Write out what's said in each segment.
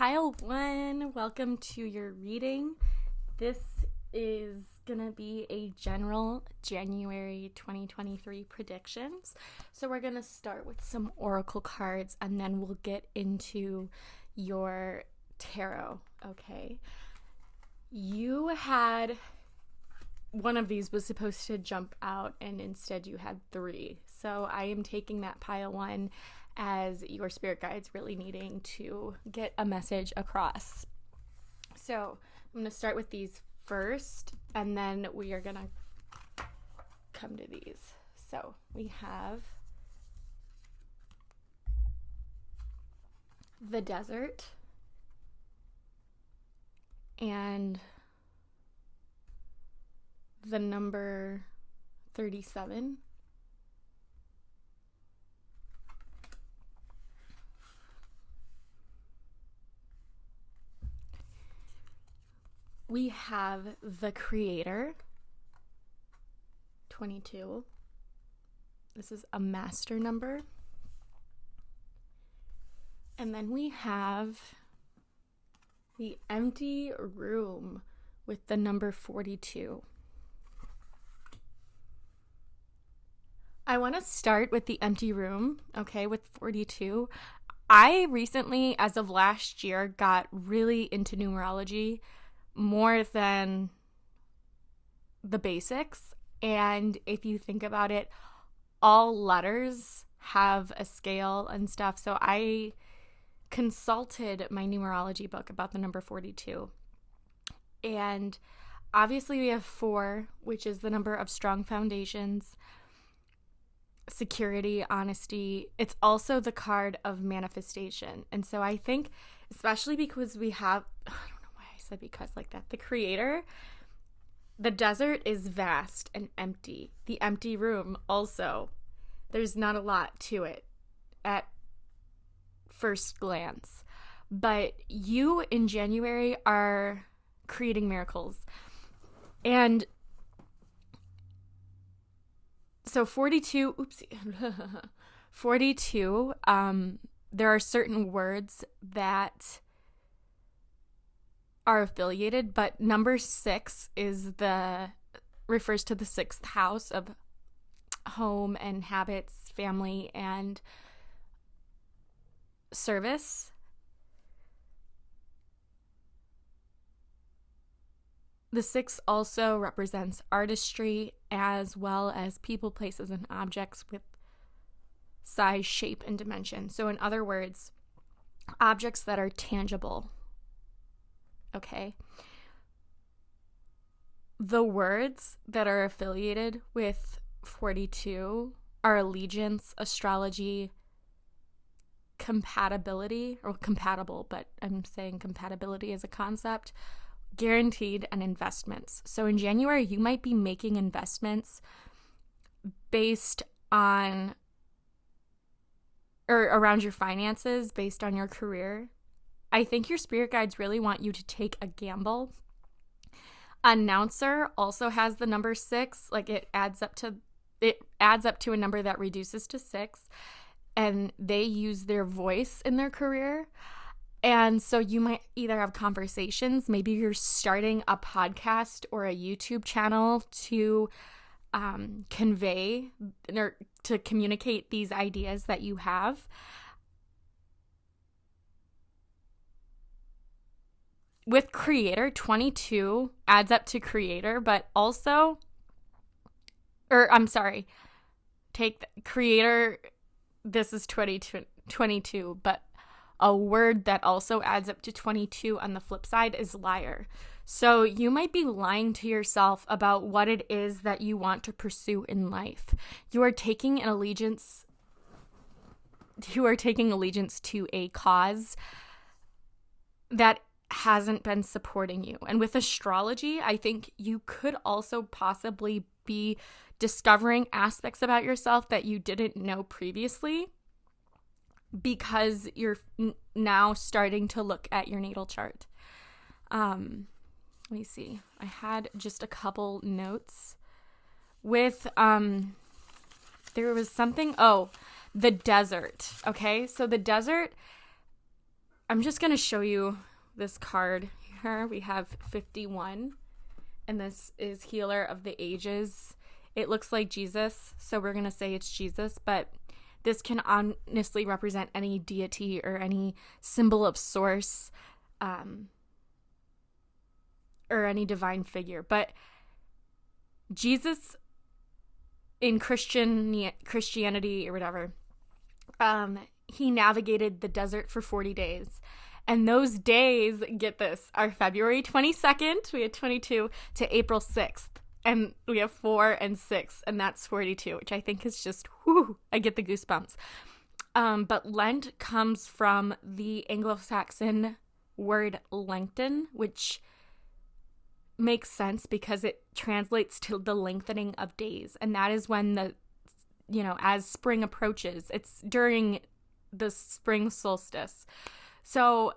Pile 1, welcome to your reading. This is going to be a general January 2023 predictions. So we're going to start with some oracle cards and then we'll get into your tarot, okay? You had one of these was supposed to jump out and instead you had 3. So I am taking that pile 1 as your spirit guides really needing to get a message across. So I'm going to start with these first, and then we are going to come to these. So we have the desert and the number 37. We have the creator, 22. This is a master number. And then we have the empty room with the number 42. I want to start with the empty room, okay, with 42. I recently, as of last year, got really into numerology more than the basics. And if you think about it, all letters have a scale and stuff. So I consulted my numerology book about the number 42. And obviously we have 4, which is the number of strong foundations, security, honesty. It's also the card of manifestation. And so I think, especially because we have, because like that, the creator, the desert is vast and empty. The empty room also, there's not a lot to it at first glance, but you in January are creating miracles. And so 42, 42, there are certain words that are affiliated, but number 6 refers to the 6th house of home and habits, family, and service. The 6 also represents artistry as well as people, places, and objects with size, shape, and dimension. So in other words, objects that are tangible. Okay. The words that are affiliated with 42 are allegiance, astrology, compatibility, or compatible, but I'm saying compatibility as a concept, guaranteed, and investments. So in January, you might be making investments based on or around your finances, based on your career. I think your spirit guides really want you to take a gamble. Announcer also has the number 6, like it adds up to a number that reduces to 6, and they use their voice in their career. And so you might either have conversations, maybe you're starting a podcast or a YouTube channel to convey or to communicate these ideas that you have. With creator, 22 adds up to creator, but also, take the creator, this is 22, but a word that also adds up to 22 on the flip side is liar. So you might be lying to yourself about what it is that you want to pursue in life. You are taking allegiance to a cause that hasn't been supporting you. And with astrology, I think you could also possibly be discovering aspects about yourself that you didn't know previously because you're now starting to look at your natal chart. Let me see. I had just a couple notes with there was something, the desert. Okay, so the desert, I'm just going to show you this card here. We have 51, and this is Healer of the Ages. It looks like Jesus, so we're going to say it's Jesus, but this can honestly represent any deity or any symbol of source, or any divine figure. But Jesus in Christianity or whatever, he navigated the desert for 40 days. And those days, get this, are February 22nd, we had 22, to April 6th. And we have 4 and 6, and that's 42, which I think is just, whoo, I get the goosebumps. But Lent comes from the Anglo-Saxon word lengthen, which makes sense because it translates to the lengthening of days. And that is when as spring approaches, it's during the spring solstice. So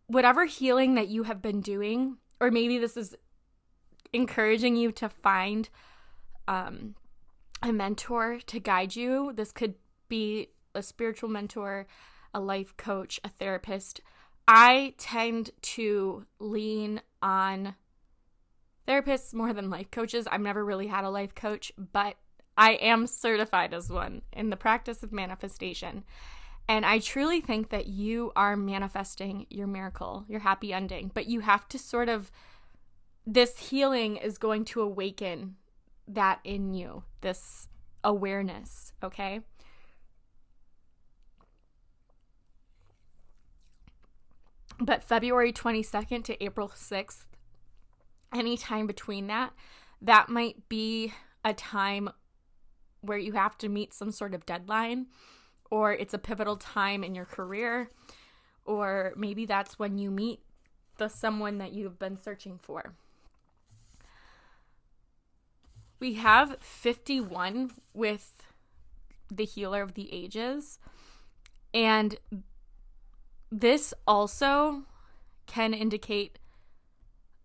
whatever healing that you have been doing, or maybe this is encouraging you to find a mentor to guide you. This could be a spiritual mentor, a life coach, a therapist. I tend to lean on therapists more than life coaches. I've never really had a life coach, but I am certified as one in the practice of manifestation. And I truly think that you are manifesting your miracle, your happy ending. But you have to this healing is going to awaken that in you, this awareness, okay? But February 22nd to April 6th, anytime between that might be a time where you have to meet some sort of deadline, or it's a pivotal time in your career, or maybe that's when you meet someone that you've been searching for. We have 51 with the Healer of the Ages, and this also can indicate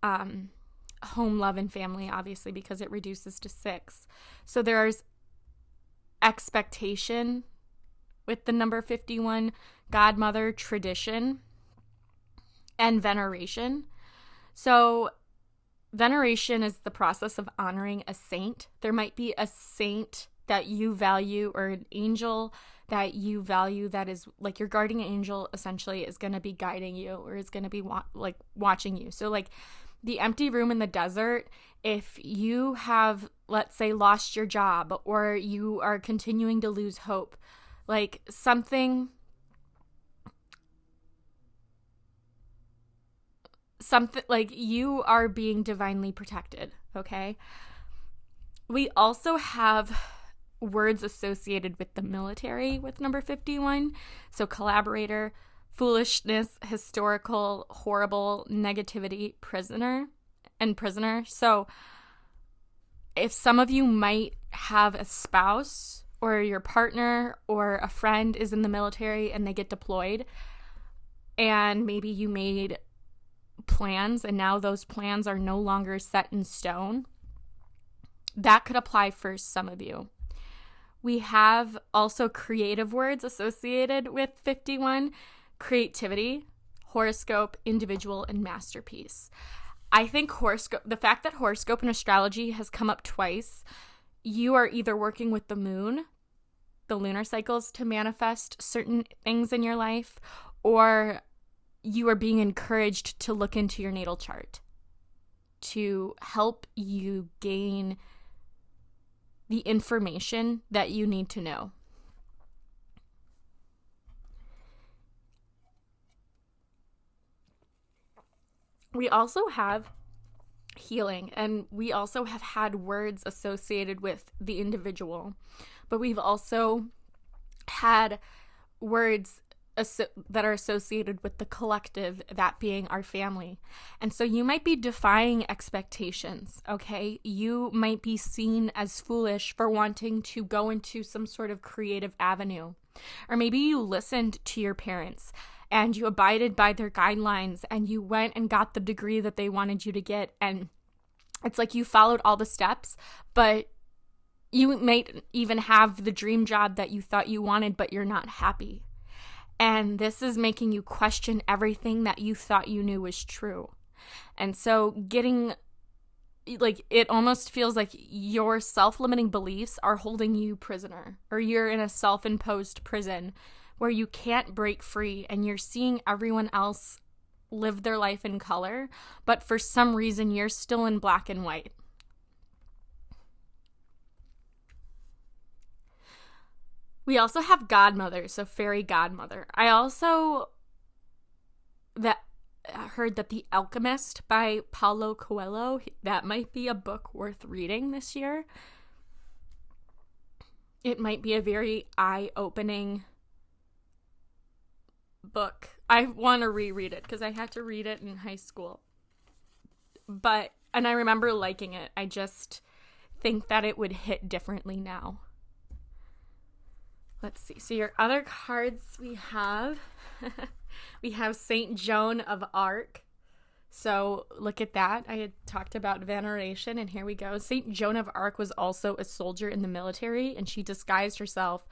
home, love, and family, obviously, because it reduces to 6. So there's expectation with the number 51, godmother, tradition, and veneration. So veneration is the process of honoring a saint. There might be a saint that you value, or an angel that you value that is like your guardian angel, essentially, is going to be guiding you, or is going to be watching you. So like the empty room in the desert, if you have, let's say, lost your job, or you are continuing to lose hope, like something like you are being divinely protected, okay? We also have words associated with the military with number 51. So collaborator, foolishness, historical, horrible, negativity, prisoner. So if some of you might have a spouse or your partner or a friend is in the military and they get deployed, and maybe you made plans and now those plans are no longer set in stone, that could apply for some of you. We have also creative words associated with 51, creativity, horoscope, individual, and masterpiece. I think the fact that horoscope and astrology has come up twice, you are either working with the moon, the lunar cycles, to manifest certain things in your life, or you are being encouraged to look into your natal chart to help you gain the information that you need to know. We also have healing, and we also have had words associated with the individual, but we've also had words that are associated with the collective, that being our family. And so you might be defying expectations, okay? You might be seen as foolish for wanting to go into some sort of creative avenue. Or maybe you listened to your parents and you abided by their guidelines and you went and got the degree that they wanted you to get. And it's like you followed all the steps, but you might even have the dream job that you thought you wanted, but you're not happy. And this is making you question everything that you thought you knew was true. And so it almost feels like your self-limiting beliefs are holding you prisoner, or you're in a self-imposed prison where you can't break free, and you're seeing everyone else live their life in color, but for some reason you're still in black and white. We also have godmother, so fairy godmother. I also heard that The Alchemist by Paulo Coelho, that might be a book worth reading this year. It might be a very eye-opening book. I want to reread it because I had to read it in high school. And I remember liking it. I just think that it would hit differently now. Let's see. So your other cards we have Saint Joan of Arc. So look at that. I had talked about veneration, and here we go. Saint Joan of Arc was also a soldier in the military, and she disguised herself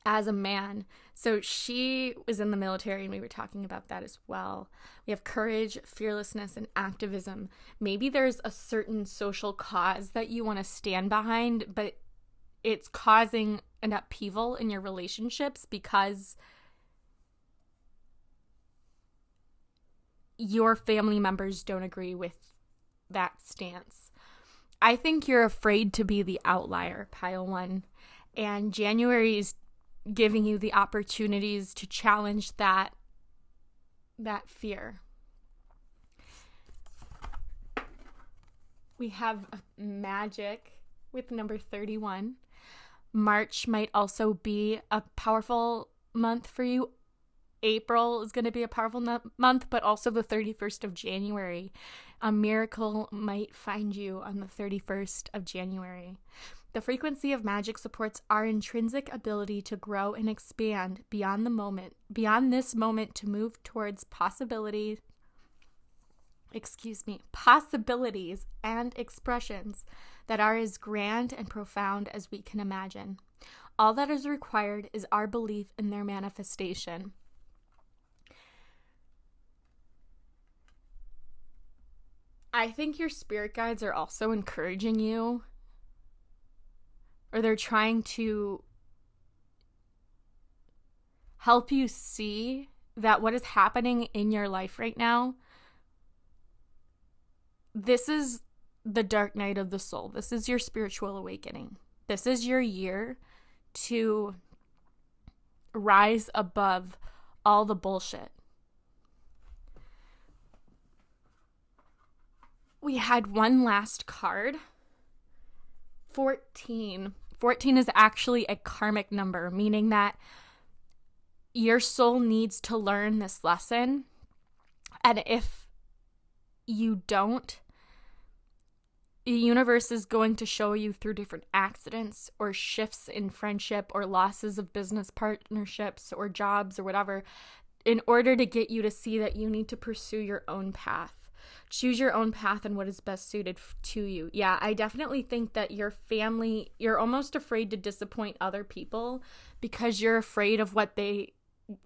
as a man. So she was in the military, and we were talking about that as well. We have courage, fearlessness, and activism. Maybe there's a certain social cause that you want to stand behind, but it's causing an upheaval in your relationships because your family members don't agree with that stance. I think you're afraid to be the outlier, pile 1. And January is giving you the opportunities to challenge that fear. We have magic with number 31. March might also be a powerful month for you. April is going to be a powerful month, but also the 31st of January. A miracle might find you on the 31st of January. The frequency of magic supports our intrinsic ability to grow and expand beyond this moment to move towards possibilities and expressions that are as grand and profound as we can imagine. All that is required is our belief in their manifestation. I think your spirit guides are also encouraging you, or they're trying to help you see that what is happening in your life right now, this is the dark night of the soul. This is your spiritual awakening. This is your year to rise above all the bullshit. We had one last card. 14. 14 is actually a karmic number, meaning that your soul needs to learn this lesson. And if you don't, the universe is going to show you through different accidents or shifts in friendship or losses of business partnerships or jobs or whatever, in order to get you to see that you need to pursue your own path. Choose your own path and what is best suited to you. Yeah, I definitely think that your family, you're almost afraid to disappoint other people because you're afraid of what they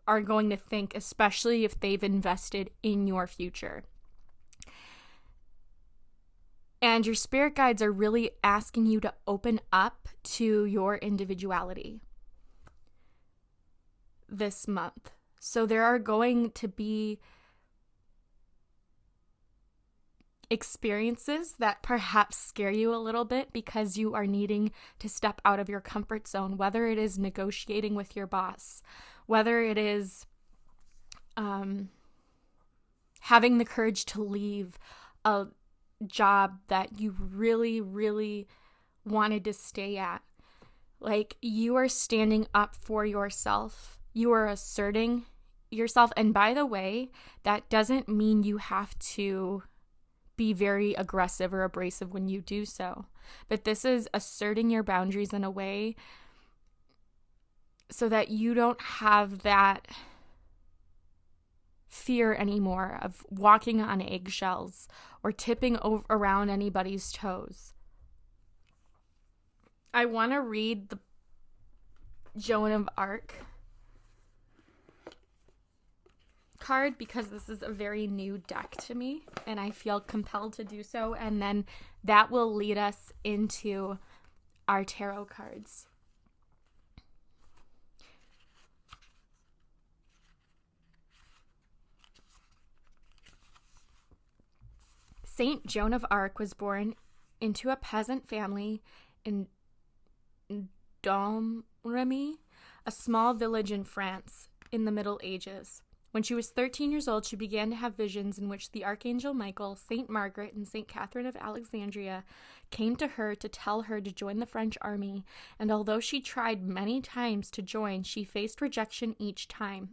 are going to think, especially if they've invested in your future. And your spirit guides are really asking you to open up to your individuality this month. So there are going to be experiences that perhaps scare you a little bit because you are needing to step out of your comfort zone, whether it is negotiating with your boss, whether it is having the courage to leave a job that you really, really wanted to stay at. Like, you are standing up for yourself. You are asserting yourself. And by the way, that doesn't mean you have to be very aggressive or abrasive when you do so. But this is asserting your boundaries in a way so that you don't have that fear anymore of walking on eggshells or tipping around anybody's toes. I want to read the Joan of Arc card because this is a very new deck to me and I feel compelled to do so, and then that will lead us into our tarot cards. Saint Joan of Arc was born into a peasant family in Domremy, a small village in France in the Middle Ages. When she was 13 years old, she began to have visions in which the Archangel Michael, Saint Margaret, and Saint Catherine of Alexandria came to her to tell her to join the French army, and although she tried many times to join, she faced rejection each time.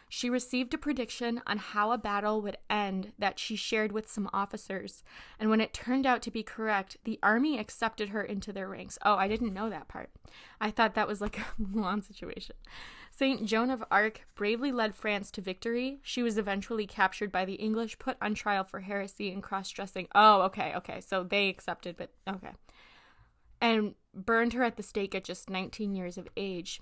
She received a prediction on how a battle would end that she shared with some officers, and when it turned out to be correct, the army accepted her into their ranks. Oh, I didn't know that part. I thought that was like a Mulan situation. Saint Joan of Arc bravely led France to victory. She was eventually captured by the English, put on trial for heresy and cross-dressing. Oh, okay. So they accepted, but okay. And burned her at the stake at just 19 years of age.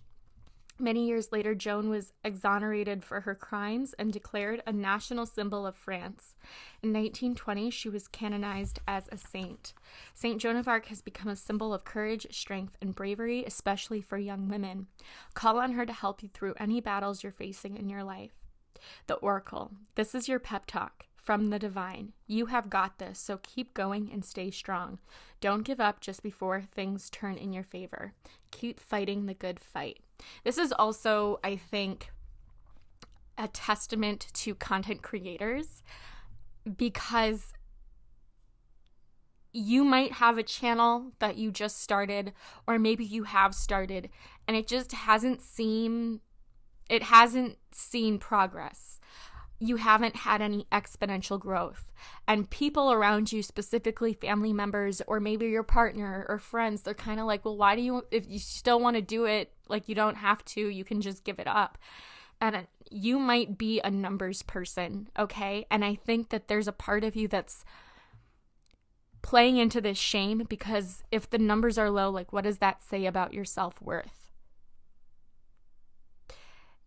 Many years later, Joan was exonerated for her crimes and declared a national symbol of France. In 1920, she was canonized as a saint. Saint Joan of Arc has become a symbol of courage, strength, and bravery, especially for young women. Call on her to help you through any battles you're facing in your life. The Oracle. This is your pep talk from the divine. You have got this, so keep going and stay strong. Don't give up just before things turn in your favor. Keep fighting the good fight. This is also, I think, a testament to content creators, because you might have a channel that you just started, or maybe you have started, and it just hasn't seen progress. You haven't had any exponential growth. And people around you, specifically family members or maybe your partner or friends, they're kind of like, well, why do you, if you still want to do it, like you don't have to, you can just give it up. And you might be a numbers person, okay? And I think that there's a part of you that's playing into this shame, because if the numbers are low, like what does that say about your self-worth?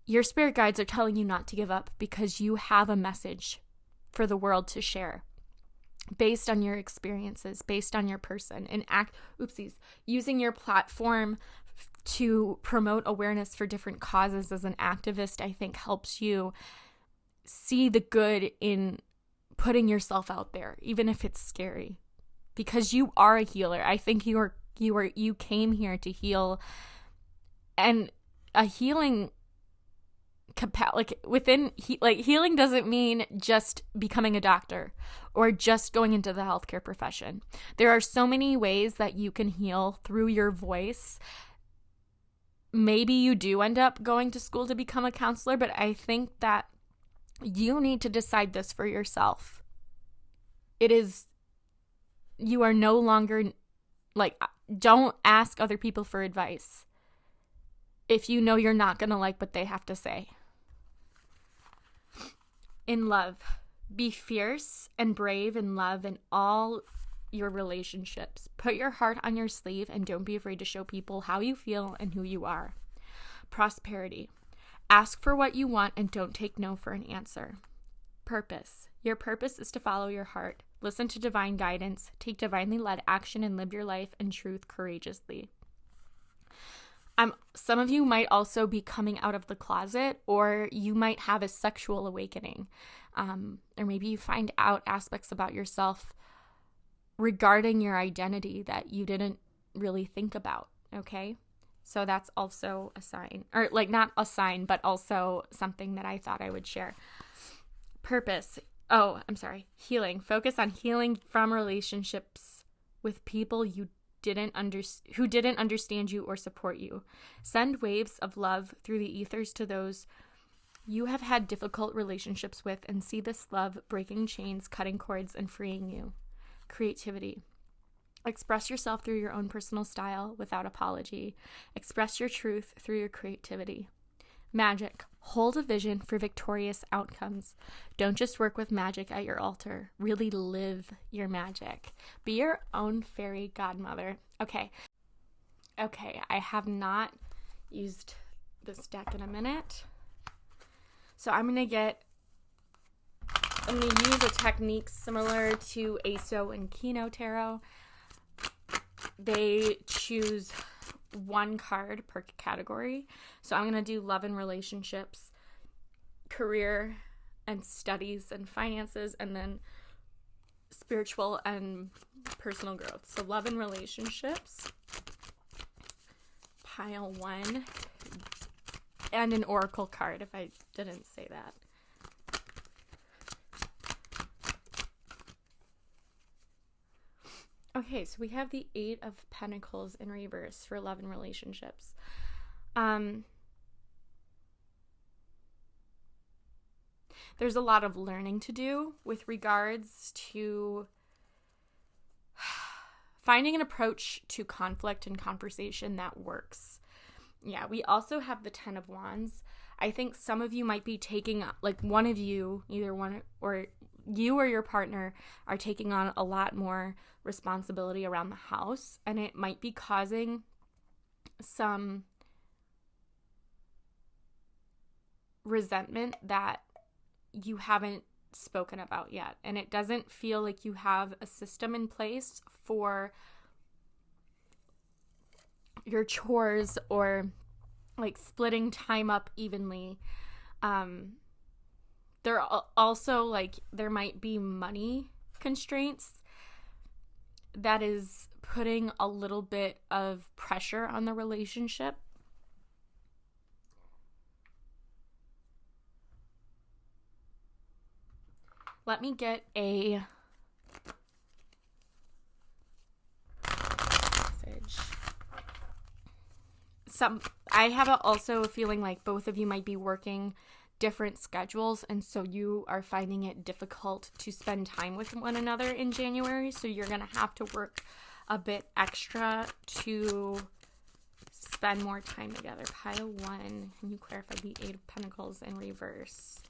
Your spirit guides are telling you not to give up because you have a message for the world to share based on your experiences, based on your person, and using your platform to promote awareness for different causes as an activist, I think helps you see the good in putting yourself out there, even if it's scary, because you are a healer. I think you came here to heal, and a healing healing doesn't mean just becoming a doctor or just going into the healthcare profession. There are so many ways that you can heal through your voice. Maybe you do end up going to school to become a counselor, but I think that you need to decide this for yourself. You are no longer, don't ask other people for advice if you know you're not going to like what they have to say. In love, be fierce and brave in love in all your relationships. Put your heart on your sleeve and don't be afraid to show people how you feel and who you are. Prosperity. Ask for what you want and don't take no for an answer. Purpose. Your purpose is to follow your heart. Listen to divine guidance. Take divinely led action and live your life in truth courageously. Some of you might also be coming out of the closet, or you might have a sexual awakening, or maybe you find out aspects about yourself regarding your identity that you didn't really think about, okay? So that's also a sign, or not a sign, but also something that I thought I would share. Purpose. Healing. Focus on healing from relationships with people who didn't understand you or support you. Send waves of love through the ethers to those you have had difficult relationships with, and see this love breaking chains, cutting cords, and freeing you. Creativity. Express yourself through your own personal style without apology. Express your truth through your creativity. Magic. Hold a vision for victorious outcomes. Don't just work with magic at your altar. Really live your magic. Be your own fairy godmother. Okay, I have not used this deck in a minute. So I'm going to get I'm going to use a technique similar to ASO and Kino Tarot. They choose one card per category. So I'm going to do love and relationships, career and studies and finances, and then spiritual and personal growth. So love and relationships, pile 1, and an oracle card if I didn't say that. Okay, so we have the 8 of Pentacles in reverse for love and relationships. There's a lot of learning to do with regards to finding an approach to conflict and conversation that works. Yeah, we also have the 10 of Wands. I think some of you might be taking, like one of you, either one or you or your partner are taking on a lot more responsibility around the house, and it might be causing some resentment that you haven't spoken about yet. And it doesn't feel like you have a system in place for your chores or like splitting time up evenly. There also, like, there might be money constraints that is putting a little bit of pressure on the relationship. Let me get a message. I have also a feeling like both of you might be working different schedules, and so you are finding it difficult to spend time with one another in January, so you're going to have to work a bit extra to spend more time together. Pile 1, can you clarify the 8 of Pentacles in reverse?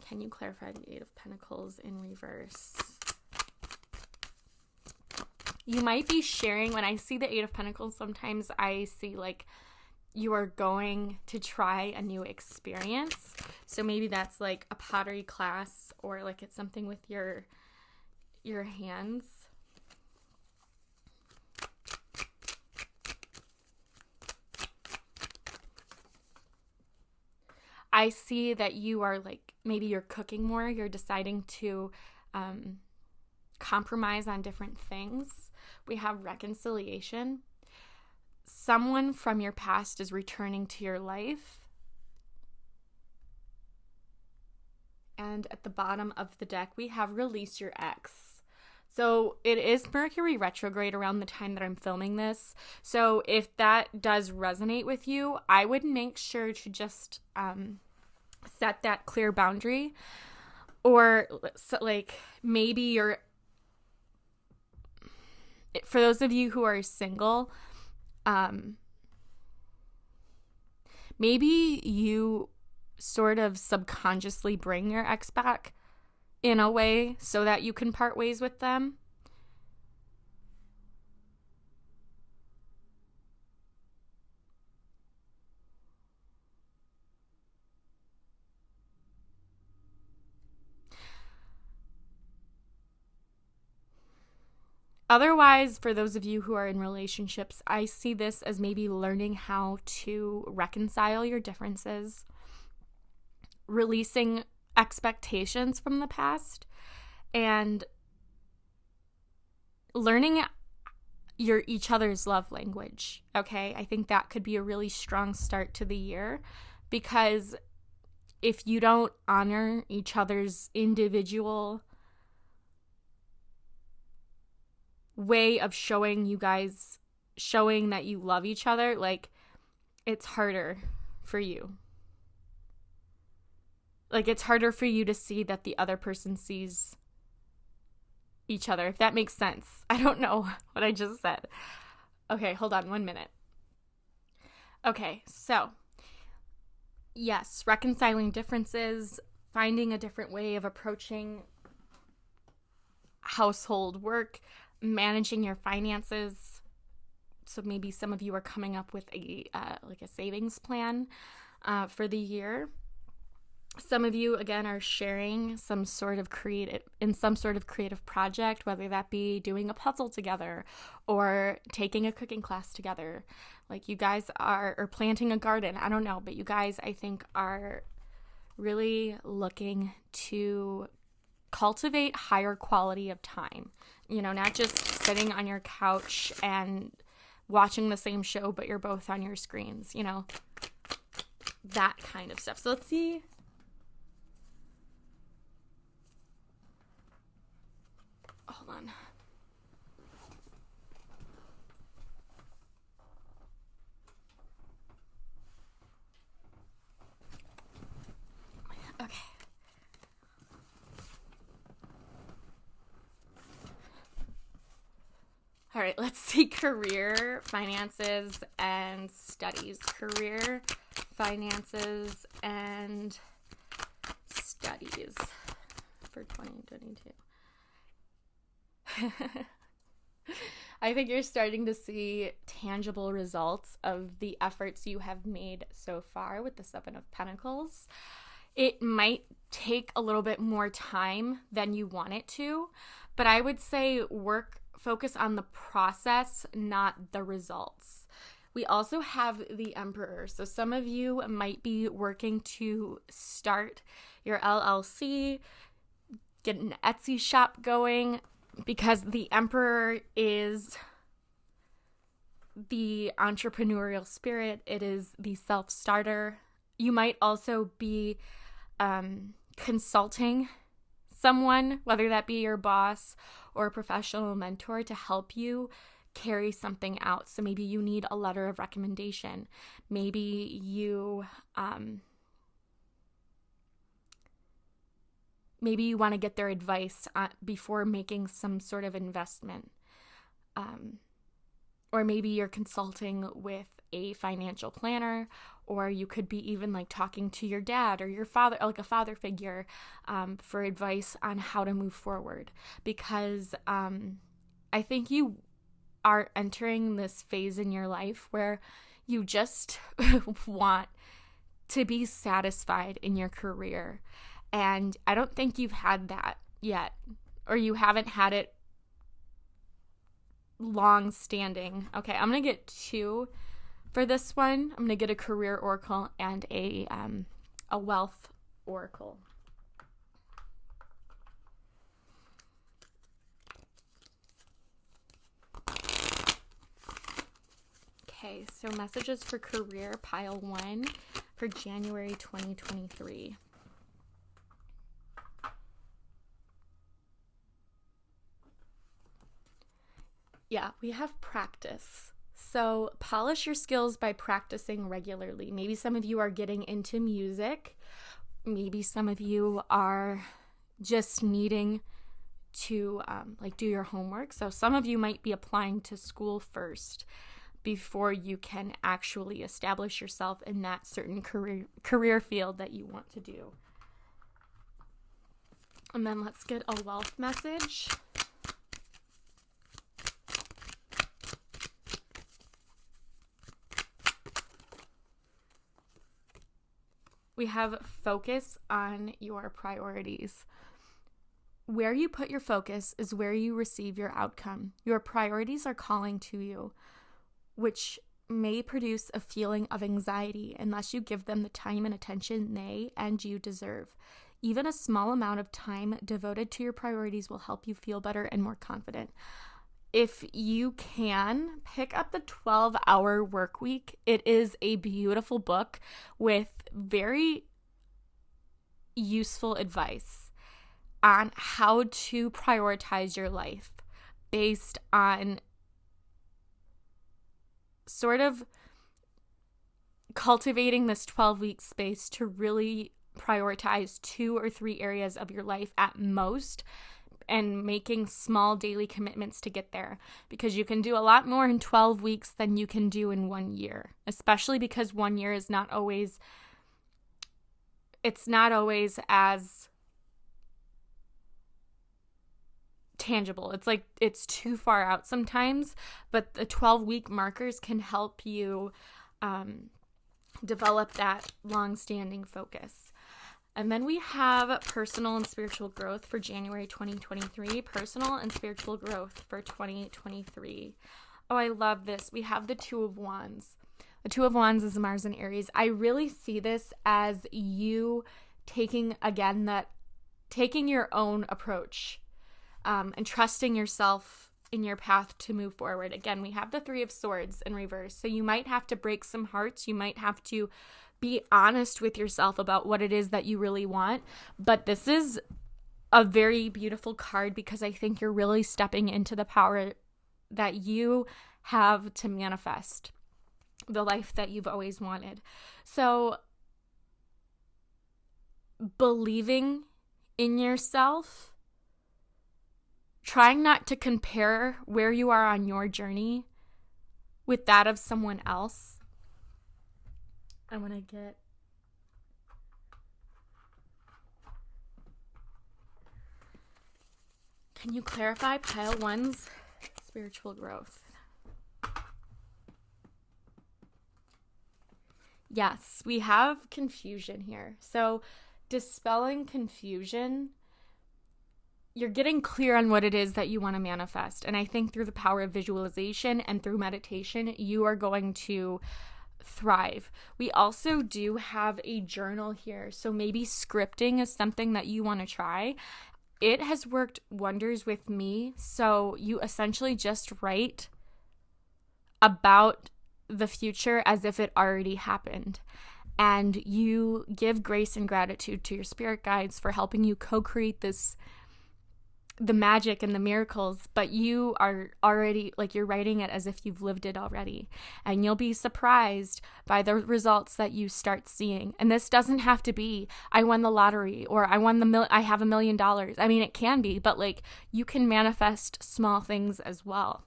Can you clarify the 8 of Pentacles in reverse? You might be sharing, when I see the 8 of Pentacles, sometimes I see like you are going to try a new experience. So maybe that's like a pottery class, or like it's something with your hands. I see that you are like, maybe you're cooking more, you're deciding to compromise on different things. We have reconciliation. Someone from your past is returning to your life. And at the bottom of the deck, we have release your ex. So it is Mercury retrograde around the time that I'm filming this. So if that does resonate with you, I would make sure to just set that clear boundary. Or like maybe you're, for those of you who are single, maybe you sort of subconsciously bring your ex back in a way so that you can part ways with them. Otherwise, for those of you who are in relationships, I see this as maybe learning how to reconcile your differences, releasing expectations from the past, and learning each other's love language, okay? I think that could be a really strong start to the year, because if you don't honor each other's individual way of showing that you love each other, like, it's harder for you. Like, it's harder for you to see that the other person sees each other, if that makes sense. I don't know what I just said. Okay, hold on 1 minute. Okay, so, yes, reconciling differences, finding a different way of approaching household work, managing your finances. So maybe some of you are coming up with a savings plan for the year. Some of you, again, are sharing some sort of creative project, whether that be doing a puzzle together or taking a cooking class together. Like you guys are, or planting a garden. I don't know, but you guys, I think, are really looking to cultivate higher quality of time. Not just sitting on your couch and watching the same show, but you're both on your screens, that kind of stuff. So let's see. Hold on. Okay. All right, let's see career, finances, and studies. Career, finances, and studies for 2022. I think you're starting to see tangible results of the efforts you have made so far with the Seven of Pentacles. It might take a little bit more time than you want it to, but I would say focus on the process, not the results. We also have the Emperor. So some of you might be working to start your LLC, get an Etsy shop going, because the Emperor is the entrepreneurial spirit. It is the self-starter. You might also be consulting someone, whether that be your boss or a professional mentor, to help you carry something out. So maybe you need a letter of recommendation. Maybe you want to get their advice before making some sort of investment. Or maybe you're consulting with a financial planner, or you could be even like talking to your dad or your father, like a father figure, for advice on how to move forward. Because I think you are entering this phase in your life where you just want to be satisfied in your career. And I don't think you've had that yet, or you haven't had it long standing. Okay, I'm going to get two for this one. I'm going to get a career oracle and a wealth oracle. Okay, so messages for career, pile 1 for January 2023. Yeah, we have practice. So polish your skills by practicing regularly. Maybe some of you are getting into music. Maybe some of you are just needing to do your homework. So some of you might be applying to school first before you can actually establish yourself in that certain career field that you want to do. And then let's get a wealth message. We have focus on your priorities. Where you put your focus is where you receive your outcome. Your priorities are calling to you, which may produce a feeling of anxiety unless you give them the time and attention they and you deserve. Even a small amount of time devoted to your priorities will help you feel better and more confident. If you can, pick up the 12-hour work week. It is a beautiful book with very useful advice on how to prioritize your life based on sort of cultivating this 12-week space to really prioritize 2 or 3 areas of your life at most, and making small daily commitments to get there, because you can do a lot more in 12 weeks than you can do in 1 year, especially because 1 year is not always as tangible. It's like it's too far out sometimes, but the 12-week markers can help you develop that long-standing focus. And then we have personal and spiritual growth for January 2023. Personal and spiritual growth for 2023. Oh, I love this. We have the Two of Wands. The Two of Wands is Mars and Aries. I really see this as you taking your own approach and trusting yourself in your path to move forward. Again, we have the Three of Swords in reverse. So you might have to break some hearts. You might have to be honest with yourself about what it is that you really want. But this is a very beautiful card because I think you're really stepping into the power that you have to manifest the life that you've always wanted. So believing in yourself, trying not to compare where you are on your journey with that of someone else. I want to get... Can you clarify pile 1's spiritual growth? Yes, we have confusion here. So dispelling confusion, you're getting clear on what it is that you want to manifest. And I think through the power of visualization and through meditation, you are going to thrive. We also do have a journal here. So maybe scripting is something that you want to try. It has worked wonders with me. So you essentially just write about the future as if it already happened. And you give grace and gratitude to your spirit guides for helping you co-create the magic and the miracles, but you are already, you're writing it as if you've lived it already. And you'll be surprised by the results that you start seeing. And this doesn't have to be, I won the lottery, or I have $1 million. I mean, it can be, but you can manifest small things as well.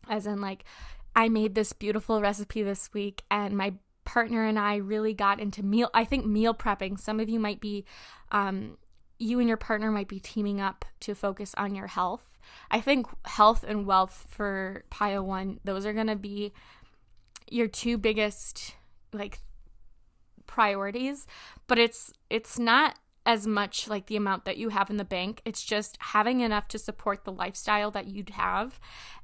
As in, I made this beautiful recipe this week, and my partner and I really got into meal prepping. Some of you might be, you and your partner might be teaming up to focus on your health. I think health and wealth for pile 1, those are going to be your two biggest priorities, but it's not as much the amount that you have in the bank. It's just having enough to support the lifestyle that you'd have,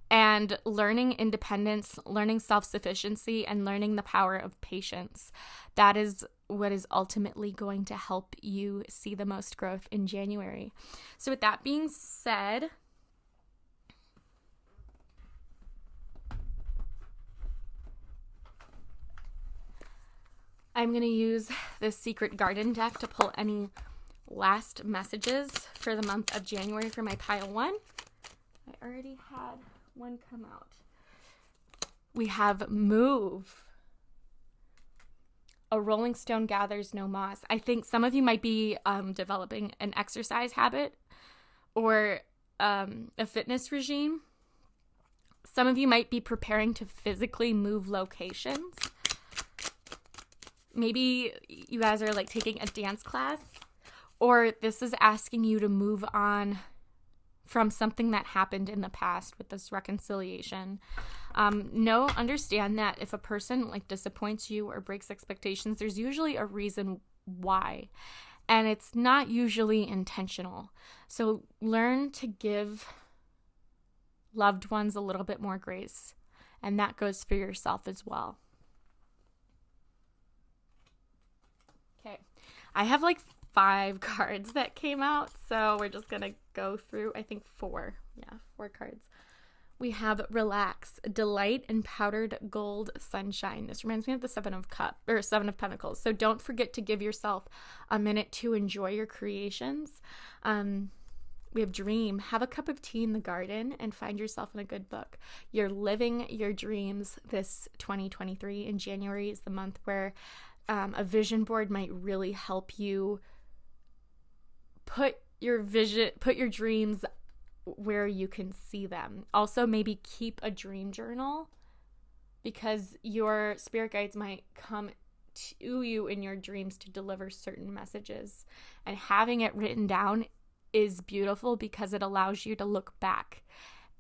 and learning independence, learning self-sufficiency, and learning the power of patience. That is what is ultimately going to help you see the most growth in January. So with that being said, I'm going to use this Secret Garden deck to pull any last messages for the month of January for my pile 1. I already had one come out. We have move. A rolling stone gathers no moss. I think some of you might be developing an exercise habit or a fitness regime. Some of you might be preparing to physically move locations. Maybe you guys are taking a dance class, or this is asking you to move on from something that happened in the past with this reconciliation. Understand that if a person disappoints you or breaks expectations, there's usually a reason why, and it's not usually intentional. So learn to give loved ones a little bit more grace, and that goes for yourself as well. Okay, I have 5 cards that came out, so we're just gonna go through, I think 4 cards. We have relax, delight in powdered gold sunshine. This reminds me of the Seven of Pentacles. So don't forget to give yourself a minute to enjoy your creations. We have dream, have a cup of tea in the garden and find yourself in a good book. You're living your dreams this 2023, and January is the month where a vision board might really help you put your dreams where you can see them. Also, maybe keep a dream journal, because your spirit guides might come to you in your dreams to deliver certain messages. And having it written down is beautiful because it allows you to look back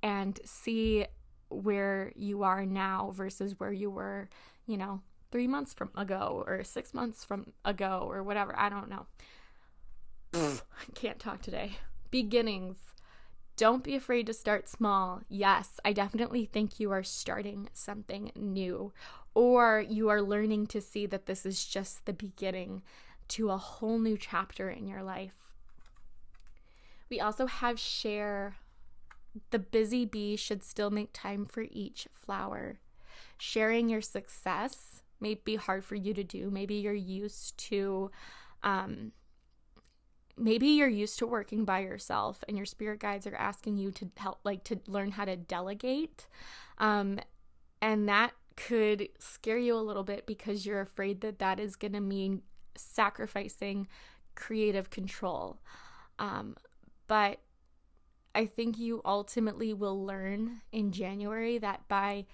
and see where you are now versus where you were, 3 months from ago or 6 months from ago or whatever. I don't know. I can't talk today. Beginnings. Don't be afraid to start small. Yes, I definitely think you are starting something new, or you are learning to see that this is just the beginning to a whole new chapter in your life. We also have share. The busy bee should still make time for each flower. Sharing your success may be hard for you to do. Maybe you're used to working by yourself, and your spirit guides are asking you to help, to learn how to delegate. And that could scare you a little bit because you're afraid that is going to mean sacrificing creative control. But I think you ultimately will learn in January that by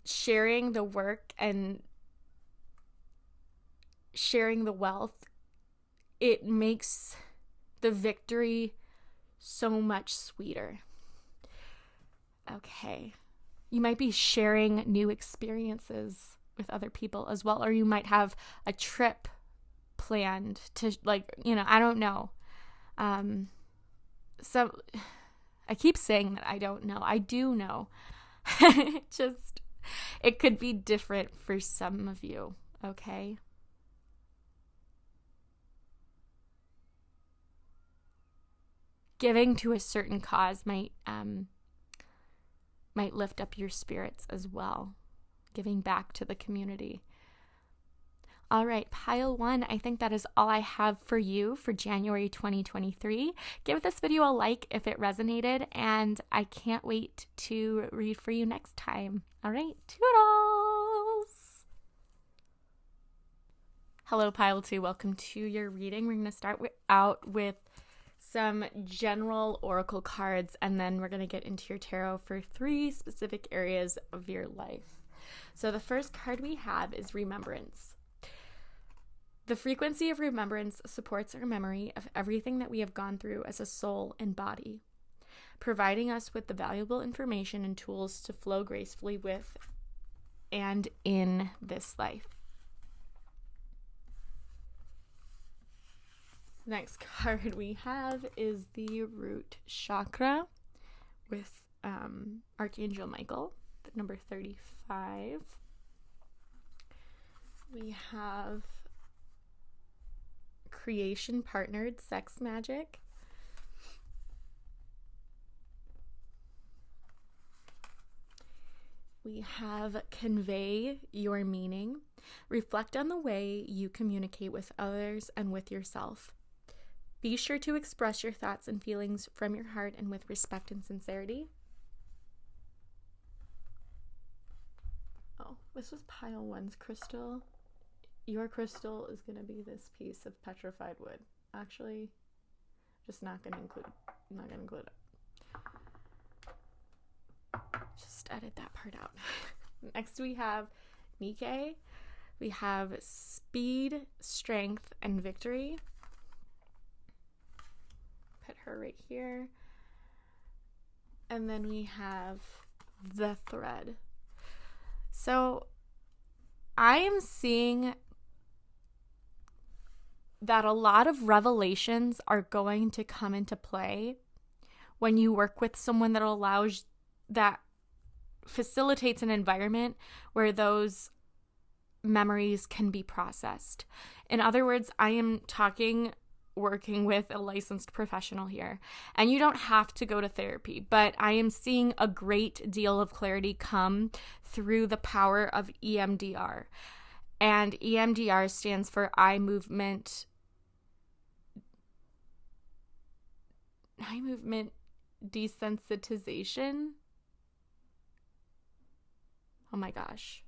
sharing the work and sharing the wealth, it makes the victory so much sweeter. Okay. You might be sharing new experiences with other people as well, or you might have a trip planned to, I don't know. So I keep saying that I don't know. I do know. It could be different for some of you, okay? Giving to a certain cause might lift up your spirits as well. Giving back to the community. All right, pile 1, I think that is all I have for you for January 2023. Give this video a like if it resonated, and I can't wait to read for you next time. All right, toodles! Hello, pile 2. Welcome to your reading. We're going to start out with some general oracle cards, and then we're going to get into your tarot for 3 specific areas of your life. So the first card we have is Remembrance. The frequency of remembrance supports our memory of everything that we have gone through as a soul and body, providing us with the valuable information and tools to flow gracefully with and in this life. Next card we have is the root chakra with Archangel Michael, number 35. We have creation partnered sex magic. We have convey your meaning. Reflect on the way you communicate with others and with yourself. Be sure to express your thoughts and feelings from your heart and with respect and sincerity. Oh, this was pile 1's crystal. Your crystal is going to be this piece of petrified wood. Actually, just not going to include it. Just edit that part out. Next we have Nike. We have speed, strength, and victory. Put her right here. And then we have the thread. So I am seeing that a lot of revelations are going to come into play when you work with someone that facilitates an environment where those memories can be processed. In other words, I am working with a licensed professional here, and you don't have to go to therapy, but I am seeing a great deal of clarity come through the power of EMDR. And EMDR stands for eye movement desensitization. Oh my gosh.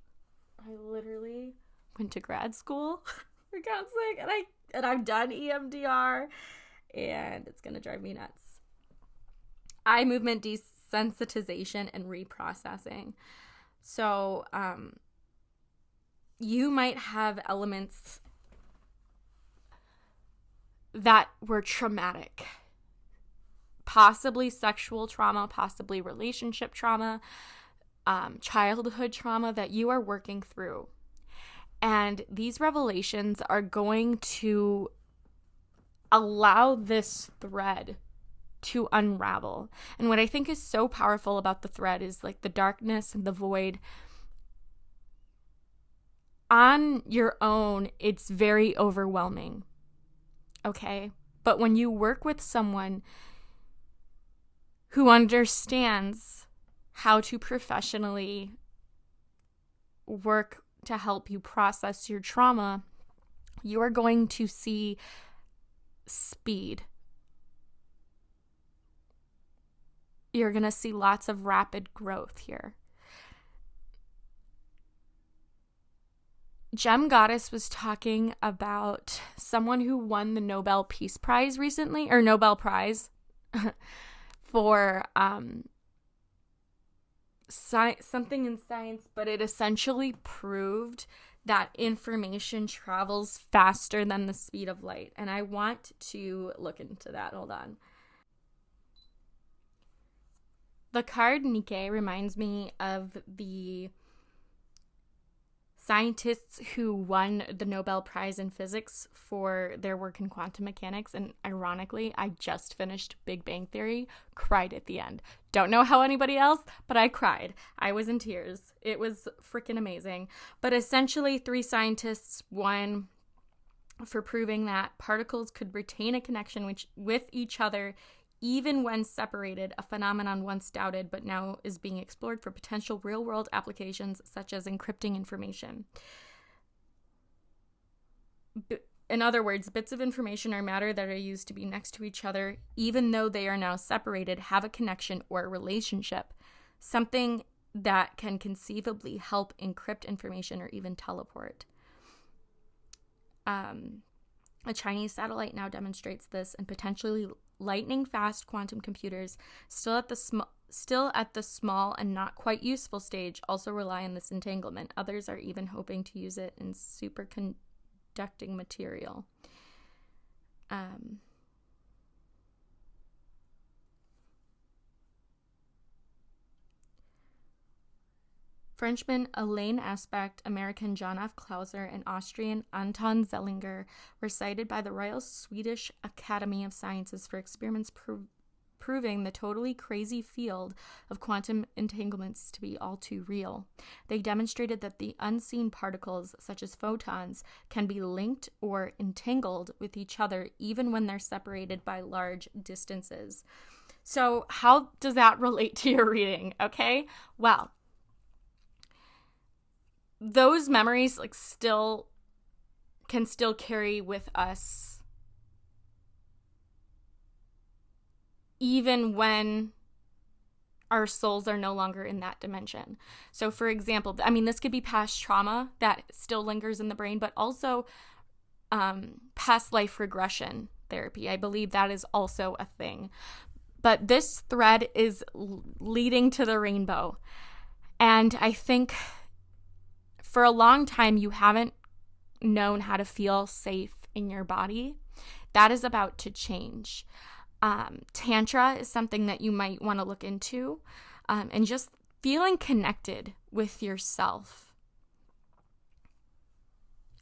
I literally went to grad school for God's sake, and I've done EMDR, and it's going to drive me nuts. Eye movement desensitization and reprocessing. So, you might have elements that were traumatic. Possibly sexual trauma, possibly relationship trauma, childhood trauma that you are working through. And these revelations are going to allow this thread to unravel. And what I think is so powerful about the thread is like the darkness and the void. On your own, it's very overwhelming. Okay? But when you work with someone who understands how to professionally work to help you process your trauma, you are going to see speed. You're going to see lots of rapid growth here. Gem Goddess was talking about someone who won the Nobel Peace Prize recently, or Nobel Prize, for something in science, but it essentially proved that information travels faster than the speed of light. And I want to look into that. Hold on. The card Nike reminds me of the scientists who won the Nobel Prize in Physics for their work in quantum mechanics. And ironically, I just finished Big Bang Theory, cried at the end. Don't know how anybody else, but I cried. I was in tears. It was freaking amazing. But essentially, 3 scientists won for proving that particles could retain a connection with each other even when separated, a phenomenon once doubted but now is being explored for potential real-world applications such as encrypting information. In other words, bits of information or matter that are used to be next to each other, even though they are now separated, have a connection or a relationship, something that can conceivably help encrypt information or even teleport. A Chinese satellite now demonstrates this, and potentially lightning-fast quantum computers, still at the small and not quite useful stage, also rely on this entanglement. Others are even hoping to use it in superconducting material. Frenchman Alain Aspect, American John F. Clauser, and Austrian Anton Zellinger were cited by the Royal Swedish Academy of Sciences for experiments proving the totally crazy field of quantum entanglements to be all too real. They demonstrated that the unseen particles, such as photons, can be linked or entangled with each other even when they're separated by large distances. So how does that relate to your reading? Okay, well, those memories can still carry with us even when our souls are no longer in that dimension. So for example, this could be past trauma that still lingers in the brain, but also past life regression therapy. I believe that is also a thing. But this thread is leading to the rainbow. And I think for a long time, you haven't known how to feel safe in your body. That is about to change. Tantra is something that you might want to look into, and just feeling connected with yourself.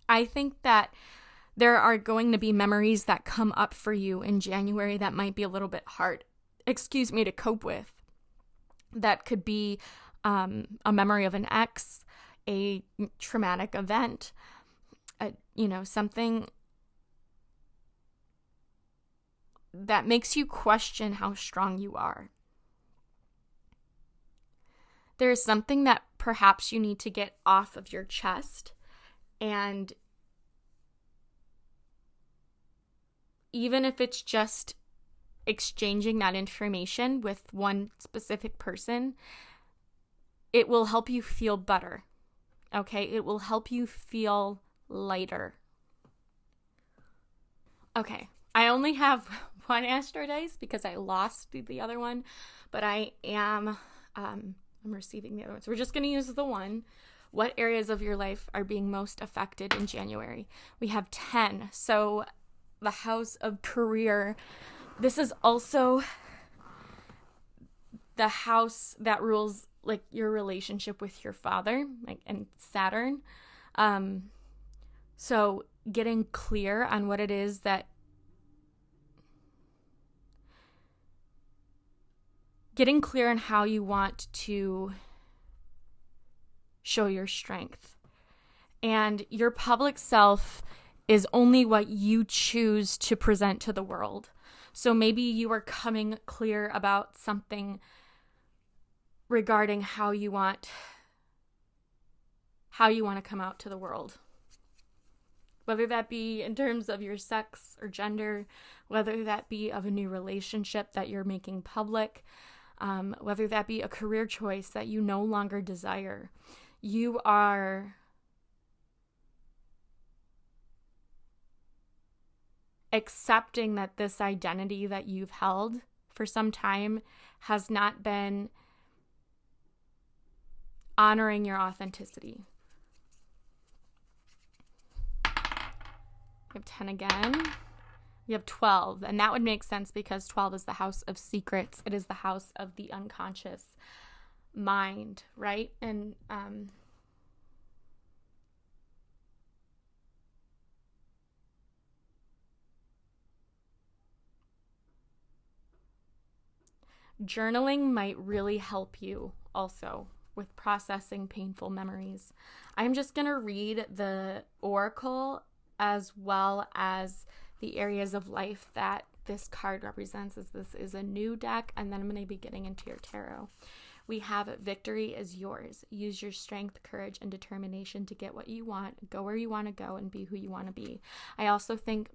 I think that there are going to be memories that come up for you in January that might be a little bit hard, to cope with. That could be a memory of an ex, a traumatic event, something that makes you question how strong you are. There's something that perhaps you need to get off of your chest, and even if it's just exchanging that information with one specific person, it will help you feel better. Okay, it will help you feel lighter. Okay, I only have one astro dice because I lost the other one, but I'm receiving the other one. So we're just going to use the one. What areas of your life are being most affected in January? We have 10. So the house of career. This is also the house that rules your relationship with your father, and Saturn. So getting clear on what it is that getting clear on how you want to show your strength. And your public self is only what you choose to present to the world. So maybe you are coming clear about something regarding how you want to come out to the world. Whether that be in terms of your sex or gender, whether that be of a new relationship that you're making public, whether that be a career choice that you no longer desire. You are accepting that this identity that you've held for some time has not been honoring your authenticity. You have 10 again. You have 12, and that would make sense because 12 is the house of secrets. It is the house of the unconscious mind, right? And journaling might really help you also with processing painful memories. I'm just going to read the oracle as well as the areas of life that this card represents, as this is a new deck, and then I'm going to be getting into your tarot. We have victory is yours. Use your strength, courage, and determination to get what you want, go where you want to go, and be who you want to be. I also think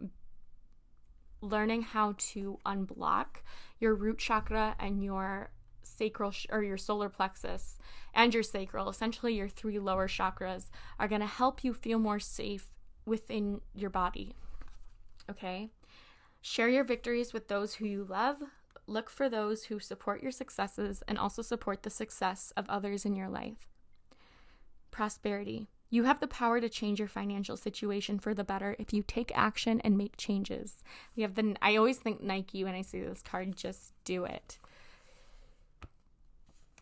learning how to unblock your root chakra and your sacral or your solar plexus and your sacral, essentially your 3 lower chakras, are going to help you feel more safe within your body. Okay? Share your victories with those who you love. Look for those who support your successes and also support the success of others in your life. Prosperity. You have the power to change your financial situation for the better if you take action and make changes. I always think Nike when I see this card, just do it.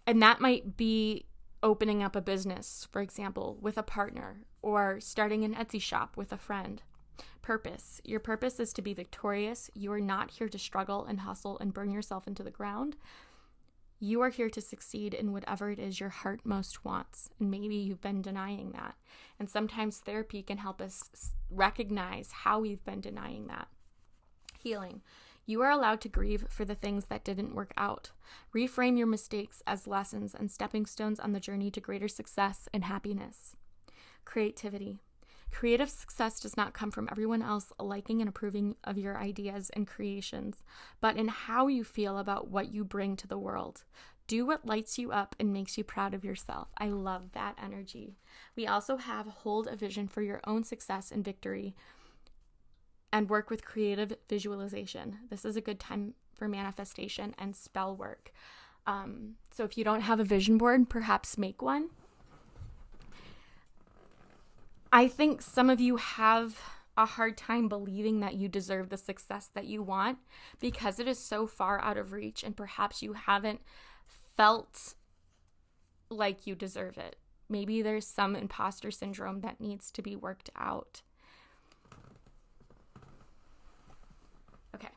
And that might be opening up a business, for example, with a partner, or starting an Etsy shop with a friend. Purpose. Your purpose is to be victorious. You are not here to struggle and hustle and burn yourself into the ground. You are here to succeed in whatever it is your heart most wants. And maybe you've been denying that. And sometimes therapy can help us recognize how we've been denying that. Healing. You are allowed to grieve for the things that didn't work out. Reframe your mistakes as lessons and stepping stones on the journey to greater success and happiness. Creativity. Creative success does not come from everyone else liking and approving of your ideas and creations, but in how you feel about what you bring to the world. Do what lights you up and makes you proud of yourself. I love that energy. We also have hold a vision for your own success and victory and work with creative visualization. This is a good time for manifestation and spell work. So if you don't have a vision board, perhaps make one. I think some of you have a hard time believing that you deserve the success that you want because it is so far out of reach, and perhaps you haven't felt like you deserve it. Maybe there's some imposter syndrome that needs to be worked out. Okay.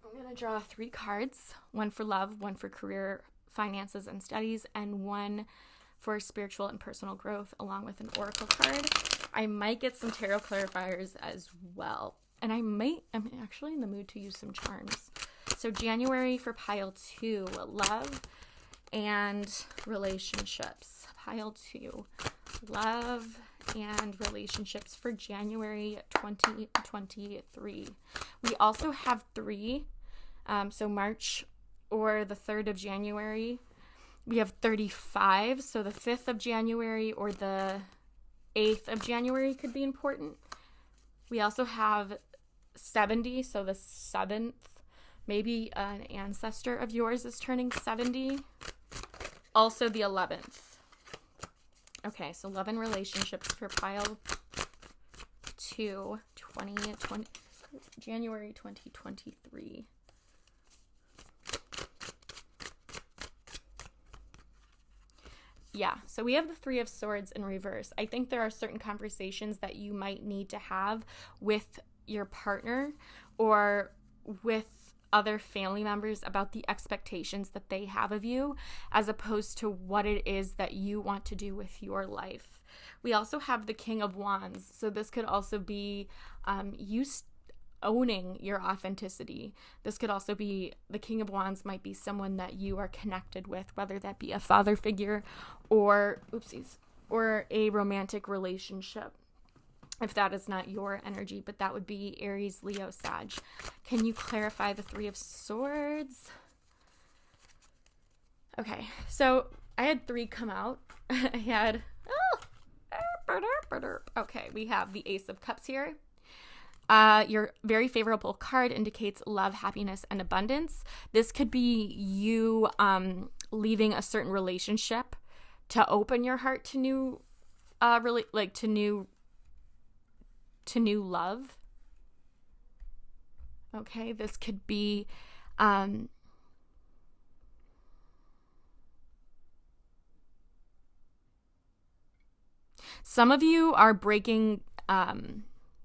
I'm going to draw 3 cards, one for love, one for career, finances, and studies, and one for spiritual and personal growth, along with an oracle card. I might get some tarot clarifiers as well. And I'm actually in the mood to use some charms. So January for pile 2, love and relationships. Pile 2, love and relationships for January 2023. We also have 3, so March or the 3rd of January. We have 35, so the 5th of January or the 8th of January could be important. We also have 70, so the 7th. Maybe an ancestor of yours is turning 70. Also the 11th. Okay, so love and relationships for pile 2, January 2023. Yeah, so we have the 3 of Swords in reverse. I think there are certain conversations that you might need to have with your partner or with other family members about the expectations that they have of you, as opposed to what it is that you want to do with your life. We also have the King of Wands. So this could also be owning your authenticity. This could also be, the King of Wands might be someone that you are connected with, whether that be a father figure or a romantic relationship, if that is not your energy, but that would be Aries, Leo, Sag. Can you clarify the Three of Swords? Okay, so I had 3 come out. Okay, we have the Ace of Cups here. Your very favorable card indicates love, happiness, and abundance. This could be you leaving a certain relationship to open your heart to new, to new love. Okay, this could be some of you are breaking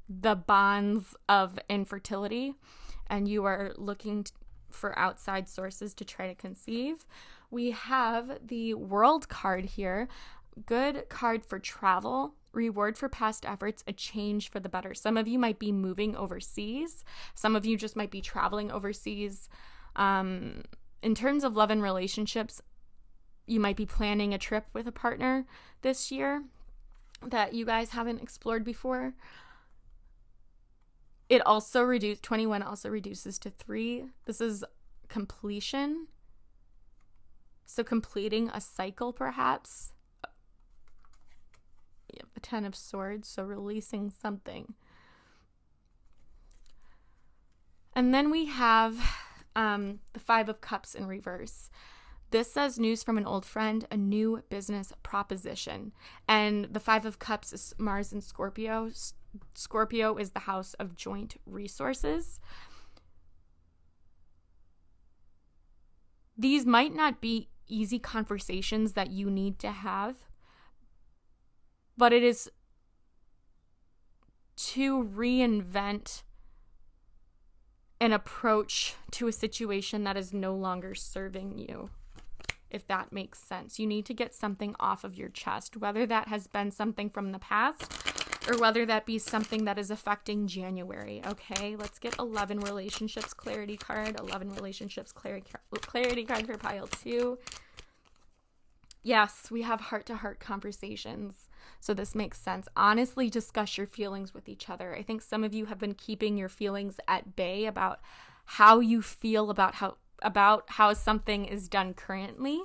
the bonds of infertility, and you are looking for outside sources to try to conceive. We have the World card here. Good card for travel, reward for past efforts, a change for the better. Some of you might be moving overseas. Some of you just might be traveling overseas. In terms of love and relationships, you might be planning a trip with a partner this year that you guys haven't explored before. It also 21 also reduces to 3. This is completion. So completing a cycle, perhaps. Yeah, the 10 of Swords, so releasing something. And then we have the 5 of Cups in reverse. This says news from an old friend, a new business proposition. And the 5 of Cups is Mars and Scorpio. Scorpio is the house of joint resources. These might not be easy conversations that you need to have, but it is to reinvent an approach to a situation that is no longer serving you, if that makes sense. You need to get something off of your chest, whether that has been something from the past or whether that be something that is affecting January. Okay, let's get 11 relationships clarity card. 11 relationships clarity card for pile 2. Yes, we have heart-to-heart conversations, so this makes sense. Honestly, discuss your feelings with each other. I think some of you have been keeping your feelings at bay about how you feel about how something is done currently.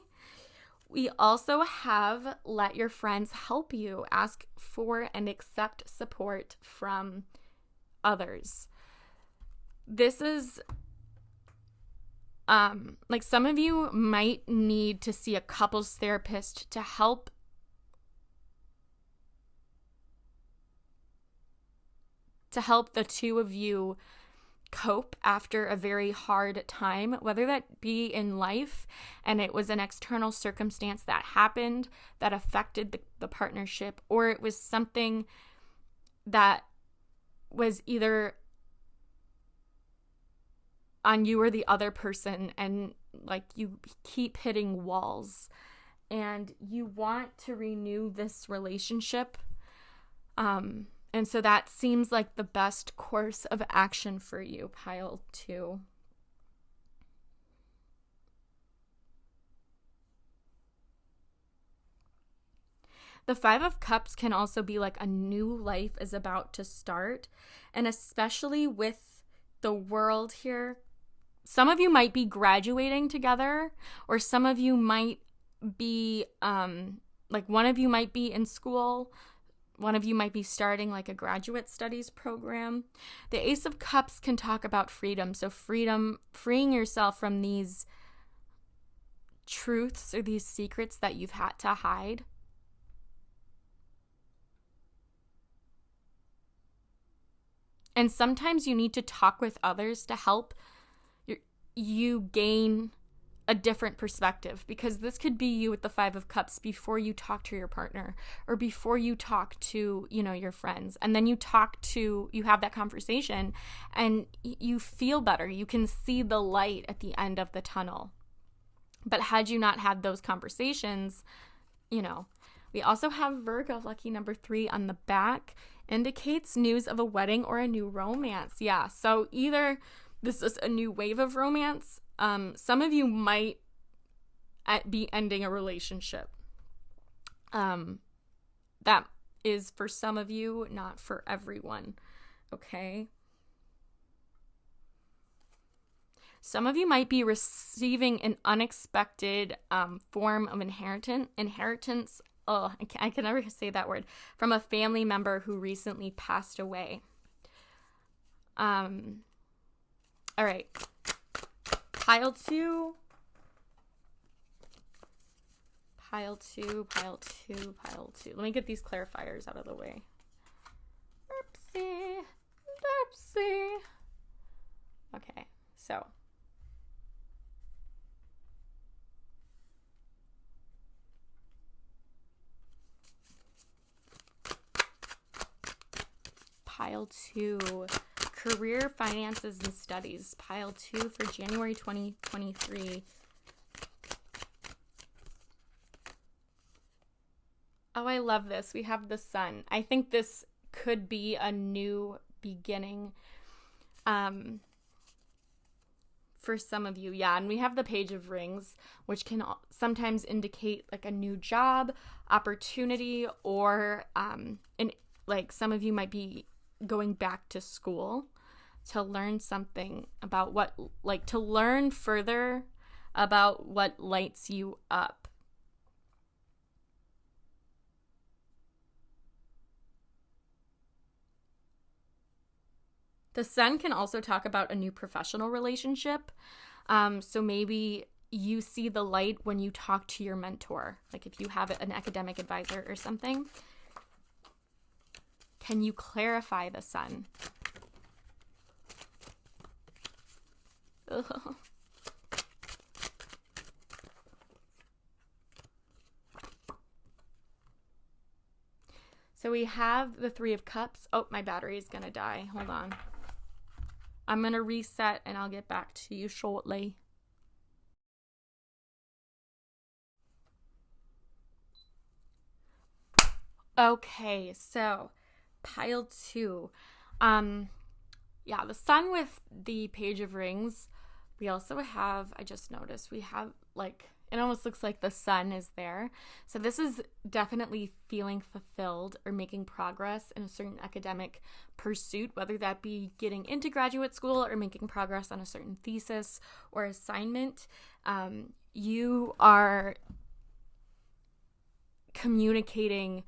We also have let your friends help you. Ask for and accept support from others. This is like some of you might need to see a couples therapist to help the two of you cope after a very hard time, whether that be in life and it was an external circumstance that happened that affected the partnership, or it was something that was either on you or the other person, and like you keep hitting walls and you want to renew this relationship. And so that seems like the best course of action for you, pile 2. The 5 of Cups can also be like a new life is about to start. And especially with the World here, some of you might be graduating together, or some of you might be, like one of you might be in school. One of you might be starting like a graduate studies program. The Ace of Cups can talk about freedom. So freedom, freeing yourself from these truths or these secrets that you've had to hide. And sometimes you need to talk with others to help you gain a different perspective, because this could be you with the Five of Cups before you talk to your partner or before you talk to, your friends. And then you have that conversation and you feel better. You can see the light at the end of the tunnel. But had you not had those conversations, we also have Virgo, lucky number 3 on the back, indicates news of a wedding or a new romance. Yeah, so either this is a new wave of romance. Some of you might be ending a relationship. That is for some of you, not for everyone. Okay? Some of you might be receiving an unexpected form of inheritance. Oh, I can never say that word. From a family member who recently passed away. All right. Pile two. Let me get these clarifiers out of the way. Oopsie. Okay, so. Pile 2, career, finances, and studies. Pile 2 for January 2023. Oh, I love this. We have the sun. I think this could be a new beginning for some of you. Yeah, and we have the Page of Rings, which can sometimes indicate like a new job, opportunity, or like some of you might be going back to school to learn something about to learn further about what lights you up. The sun can also talk about a new professional relationship. So maybe you see the light when you talk to your mentor, like if you have an academic advisor or something. Can you clarify the sun? Ugh. So we have the Three of Cups. Oh, my battery is going to die. Hold on. I'm going to reset and I'll get back to you shortly. Okay, so pile 2. Yeah, the sun with the Page of Rings. We also have, I just noticed, we have it almost looks like the sun is there. So this is definitely feeling fulfilled or making progress in a certain academic pursuit, whether that be getting into graduate school or making progress on a certain thesis or assignment. You are communicating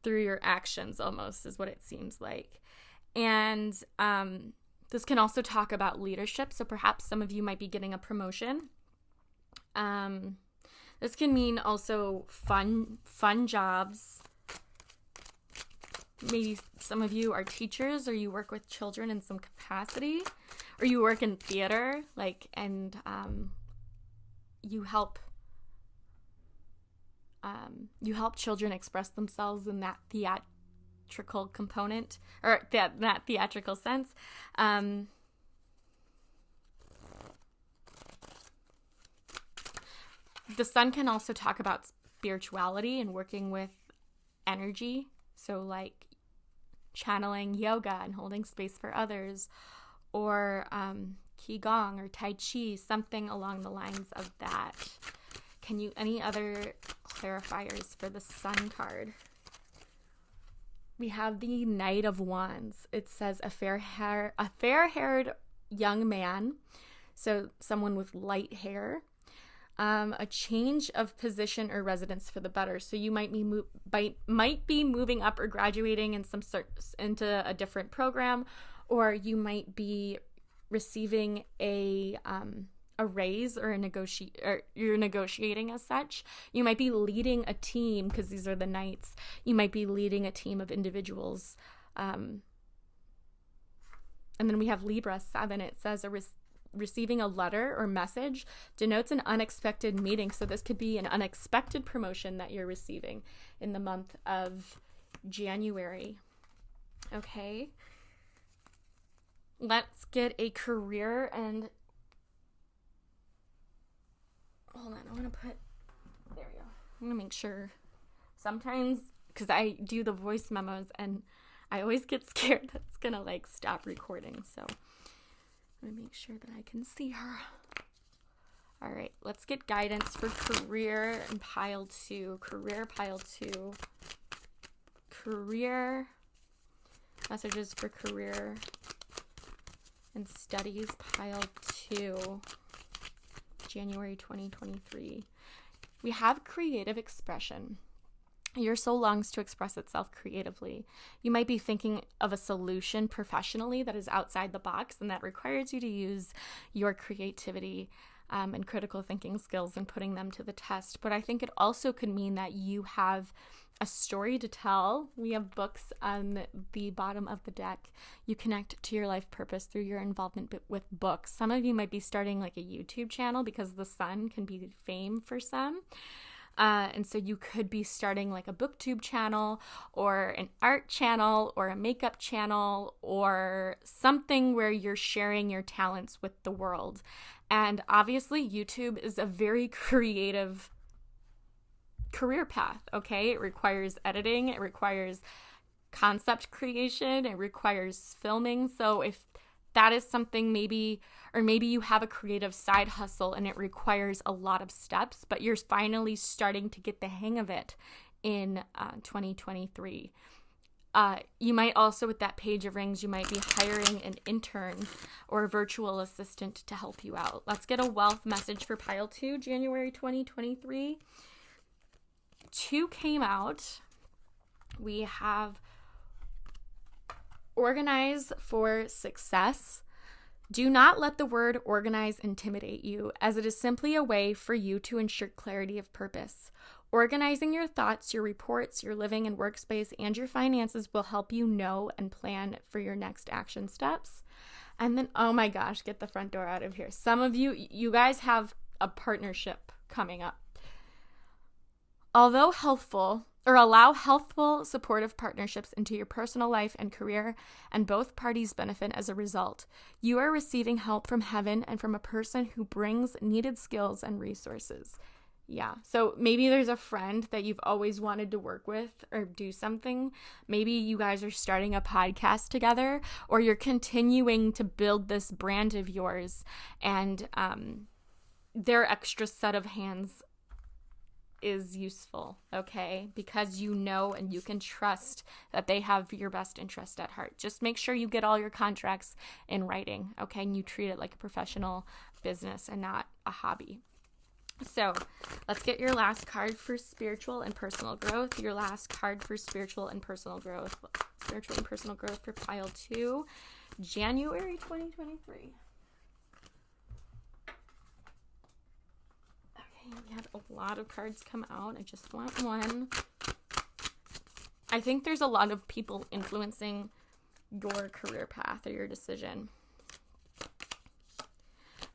through your actions, almost, is what it seems like. And this can also talk about leadership. So perhaps some of you might be getting a promotion. This can mean also fun jobs. Maybe some of you are teachers, or you work with children in some capacity, or you work in theater, and you help children express themselves in that theatrical component, or that theatrical sense. The sun can also talk about spirituality and working with energy. So like channeling yoga and holding space for others, or qigong or tai chi, something along the lines of that. Any other clarifiers for the sun card? We have the Knight of Wands. It says a fair-haired young man, so someone with light hair. A change of position or residence for the better. So you might be moving up or graduating into a different program, or you might be receiving a raise or you're negotiating as such. You might be leading a team, because these are the knights. You might be leading a team of individuals. And then we have Libra 7. It says receiving a letter or message denotes an unexpected meeting. So this could be an unexpected promotion that you're receiving in the month of January. Okay. Let's get a career and hold on. There we go. I'm going to make sure. Sometimes, because I do the voice memos and I always get scared that it's going to like stop recording. So I'm going to make sure that I can see her. All right, let's get guidance for career and pile 2. Career, pile 2. Career. Messages for career and studies, pile 2. January 2023. We have creative expression. Your soul longs to express itself creatively. You might be thinking of a solution professionally that is outside the box and that requires you to use your creativity and critical thinking skills and putting them to the test. But I think it also could mean that you have a story to tell. We have books on the bottom of the deck. You connect to your life purpose through your involvement with books. Some of you might be starting like a YouTube channel because the sun can be fame for some. And so you could be starting like a booktube channel or an art channel or a makeup channel or something where you're sharing your talents with the world. And obviously YouTube is a very creative career path, okay? It requires editing, it requires concept creation, it requires filming. So if that is something maybe you have a creative side hustle and it requires a lot of steps, but you're finally starting to get the hang of it in 2023. You might also, with that Page of Rings, you might be hiring an intern or a virtual assistant to help you out. Let's get a wealth message for pile 2, January 2023. 2 came out. We have organize for success. Do not let the word organize intimidate you, as it is simply a way for you to ensure clarity of purpose. Organizing your thoughts, your reports, your living and workspace, and your finances will help you know and plan for your next action steps. And then, oh my gosh, get the front door out of here. Some of you guys have a partnership coming up. Allow healthful, supportive partnerships into your personal life and career, and both parties benefit as a result. You are receiving help from heaven and from a person who brings needed skills and resources. Yeah, so maybe there's a friend that you've always wanted to work with or do something. Maybe you guys are starting a podcast together, or you're continuing to build this brand of yours, and their extra set of hands is useful, okay? Because you know and you can trust that they have your best interest at heart. Just make sure you get all your contracts in writing, okay? And you treat it like a professional business and not a hobby. So let's get your last card for spiritual and personal growth. Your last card for spiritual and personal growth. Spiritual and personal growth for pile 2, January 2023. We had a lot of cards come out. I just want one. I think there's a lot of people influencing your career path or your decision.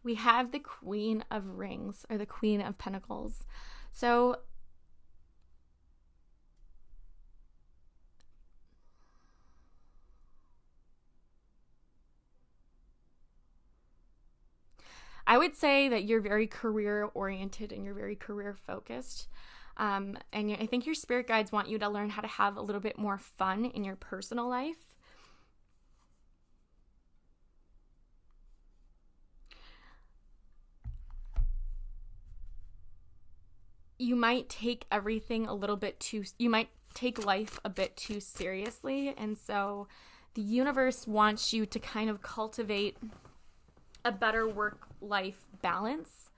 We have the Queen of Rings, or the Queen of Pentacles. So I would say that you're very career oriented and you're very career focused. I think your spirit guides want you to learn how to have a little bit more fun in your personal life. You might take life a bit too seriously. And so the universe wants you to kind of cultivate a better work-life balance.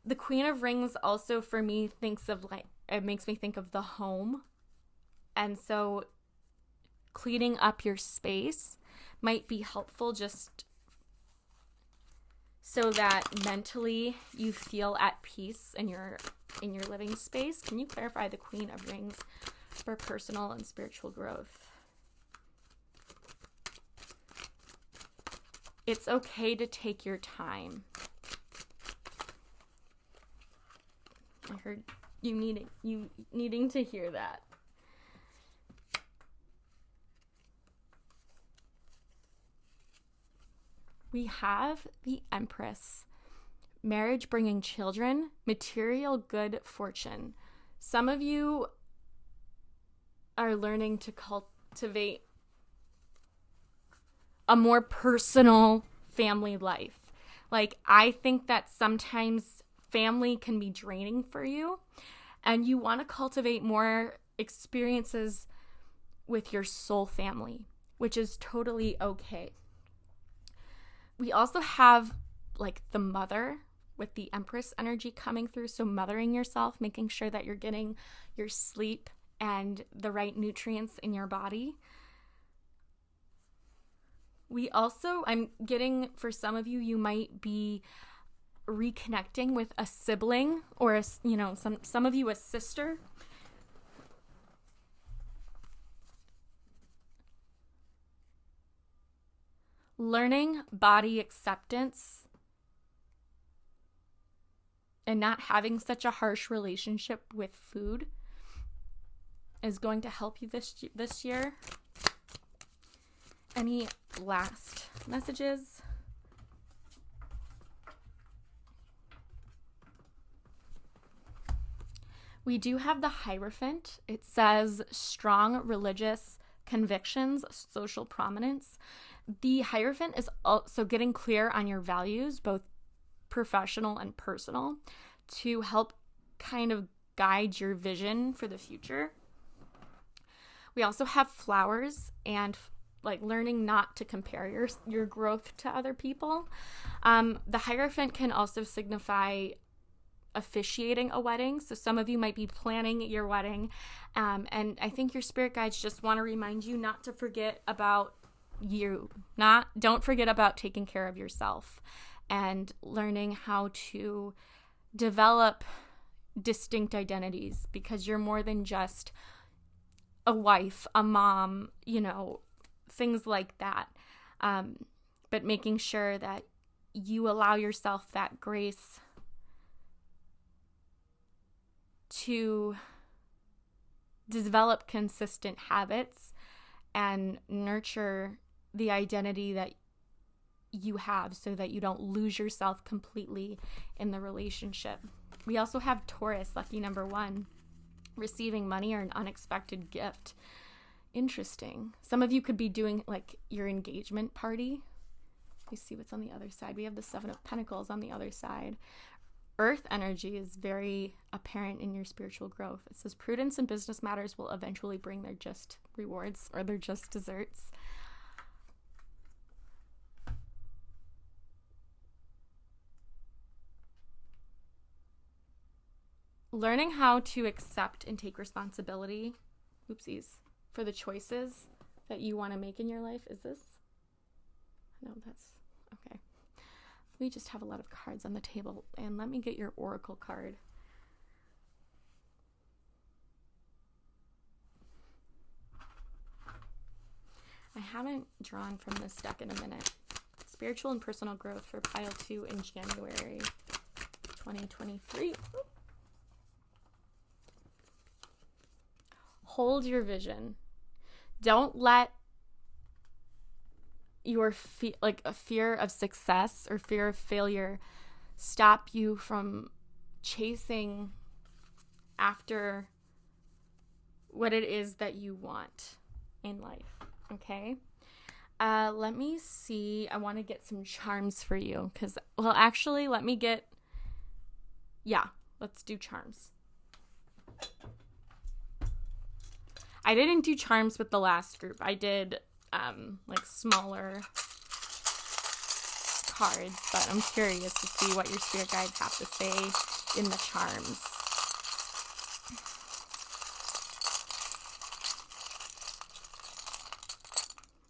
The Queen of Rings also, for me, it makes me think of the home. And so cleaning up your space might be helpful, just so that mentally you feel at peace in your living space. Can you clarify the Queen of Rings for personal and spiritual growth? It's okay to take your time. I heard you needing to hear that. We have the Empress. Marriage bringing children, material good fortune. Some of you are learning to cultivate a more personal family life. Like, I think that sometimes family can be draining for you, and you want to cultivate more experiences with your soul family, which is totally okay. We also have like the mother with the Empress energy coming through. So mothering yourself, making sure that you're getting your sleep and the right nutrients in your body. We also, I'm getting, for some of you, you might be reconnecting with a sibling or some of you a sister. Learning body acceptance and not having such a harsh relationship with food is going to help you this year. Any last messages? We do have the Hierophant. It says strong religious convictions, social prominence. The Hierophant is also getting clear on your values, both professional and personal, to help kind of guide your vision for the future. We also have flowers and like learning not to compare your growth to other people. The Hierophant can also signify officiating a wedding. So some of you might be planning your wedding. And I think your spirit guides just want to remind you not to forget about you. Don't forget about taking care of yourself and learning how to develop distinct identities, because you're more than just a wife, a mom, things like that. But making sure that you allow yourself that grace to develop consistent habits and nurture the identity that you have so that you don't lose yourself completely in the relationship. We also have Taurus, lucky number 1, receiving money or an unexpected gift. Interesting. Some of you could be doing like your engagement party. Let me see what's on the other side. We have the 7 of Pentacles on the other side. Earth energy is very apparent in your spiritual growth. It says prudence in business matters will eventually bring their just rewards or their just desserts. Learning how to accept and take responsibility, for the choices that you want to make in your life. Is this? No, that's okay. We just have a lot of cards on the table, and let me get your oracle card. I haven't drawn from this deck in a minute. Spiritual and personal growth for pile 2 in January 2023. Hold your vision. Don't let your a fear of success or fear of failure stop you from chasing after what it is that you want in life. Okay? Let me see. I want to get some charms for you because, actually, let's do charms. I didn't do charms with the last group. I did smaller cards, but I'm curious to see what your spirit guides have to say in the charms.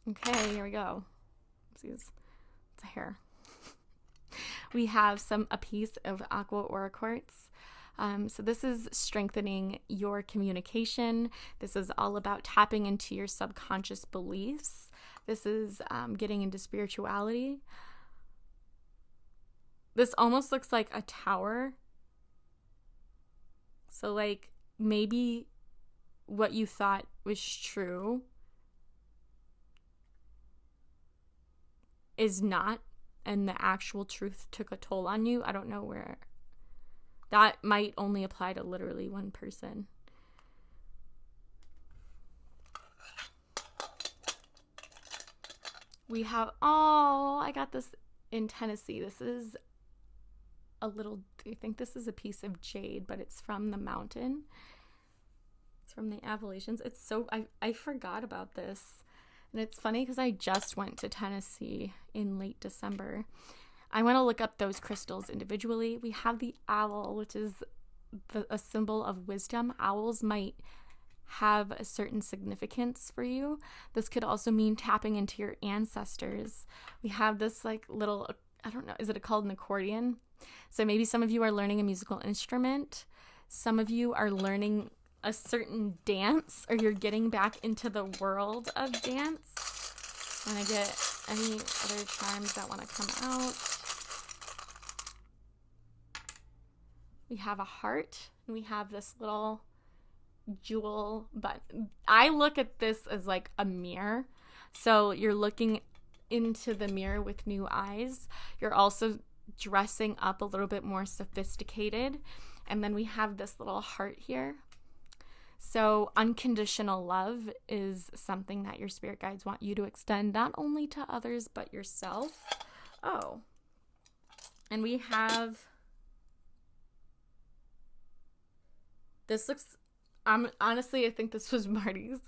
Okay, here we go. It's a hair. We have a piece of aqua aura quartz. So this is strengthening your communication. This is all about tapping into your subconscious beliefs This is getting into spirituality. This almost looks like a tower. So like maybe what you thought was true is not, and the actual truth took a toll on you. I don't know where. That might only apply to literally one person. We have, I got this in Tennessee. This is I think this is a piece of jade, but it's from the mountain. It's from the Appalachians. It's so, I forgot about this. And it's funny because I just went to Tennessee in late December. I want to look up those crystals individually. We have the owl, which is a symbol of wisdom. Owls might have a certain significance for you. This could also mean tapping into your ancestors. We have this like little, I don't know, is it called an accordion? So maybe some of you are learning a musical instrument. Some of you are learning a certain dance, or you're getting back into the world of dance. Want to get any other charms that want to come out? We have a heart, and we have this little jewel, but I look at this as like a mirror. So you're looking into the mirror with new eyes. You're also dressing up a little bit more sophisticated. And then we have this little heart here. So unconditional love is something that your spirit guides want you to extend not only to others, but yourself. Oh. And we have, this looks, honestly, I think this was Marty's.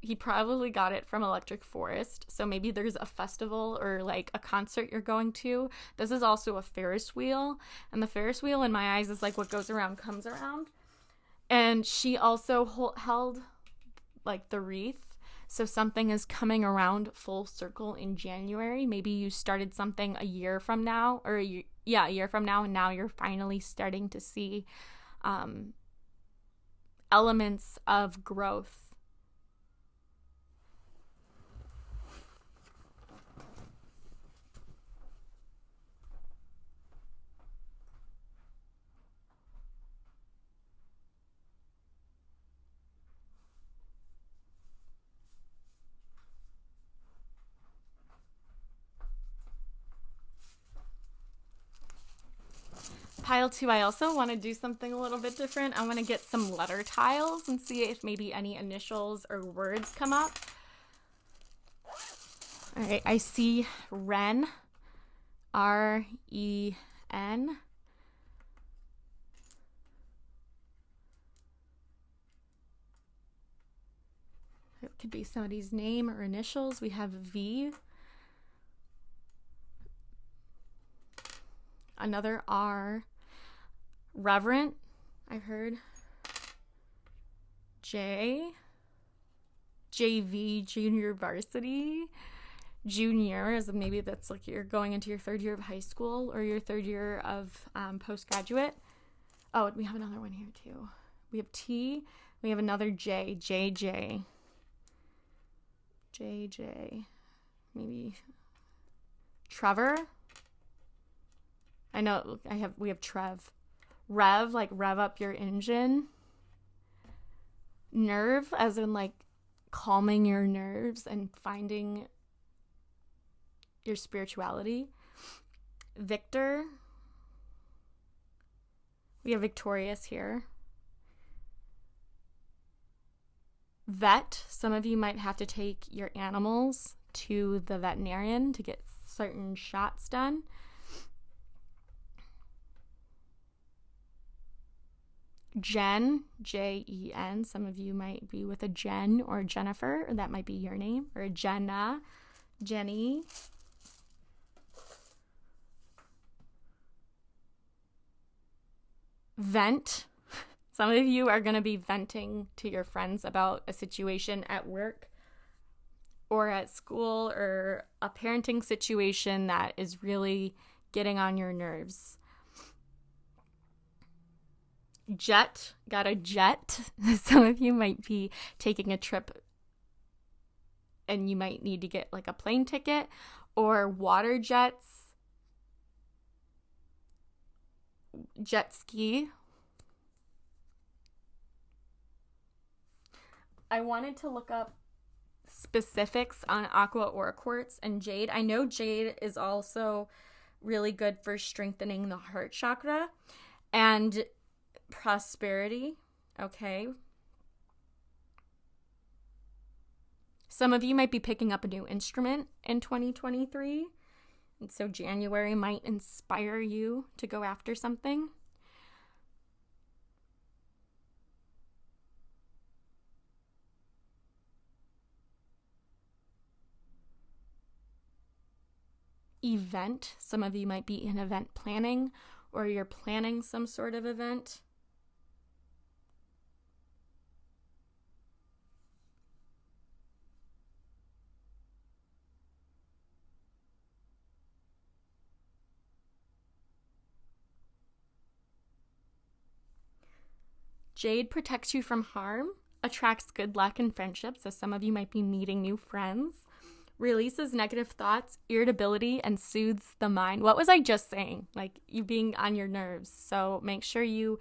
He probably got it from Electric Forest. So maybe there's a festival or like a concert you're going to. This is also a Ferris wheel. And the Ferris wheel in my eyes is like what goes around comes around. And she also held like the wreath. So something is coming around full circle in January. Maybe you started something a year from now, or a year from now, and now you're finally starting to see elements of growth. Pile 2, I also want to do something a little bit different. I want to get some letter tiles and see if maybe any initials or words come up. All right, I see Ren, R-E-N. It could be somebody's name or initials. We have V. Another R. Reverent, I heard. J. JV, junior varsity. Junior, as maybe that's like you're going into your third year of high school or your third year of postgraduate. Oh, we have another one here too. We have T. We have another J. JJ. JJ. Maybe Trevor. I know we have Trev. Rev, like rev up your engine. Nerve, as in like calming your nerves and finding your spirituality. Victor. We have Victorious here. Vet, some of you might have to take your animals to the veterinarian to get certain shots done. Jen, Jen. Some of you might be with a Jen or Jennifer, or that might be your name, or a Jenna, Jenny. Vent. Some of you are going to be venting to your friends about a situation at work or at school or a parenting situation that is really getting on your nerves. Jet, got a jet. Some of you might be taking a trip and you might need to get like a plane ticket or water jets, jet ski. I wanted to look up specifics on aqua aura quartz and jade. I know jade is also really good for strengthening the heart chakra and prosperity. Okay. Some of you might be picking up a new instrument in 2023. And so January might inspire you to go after something. Event. Some of you might be in event planning, or you're planning some sort of event. Jade protects you from harm, attracts good luck and friendship, so some of you might be meeting new friends, releases negative thoughts, irritability, and soothes the mind. What was I just saying? Like you being on your nerves. So make sure you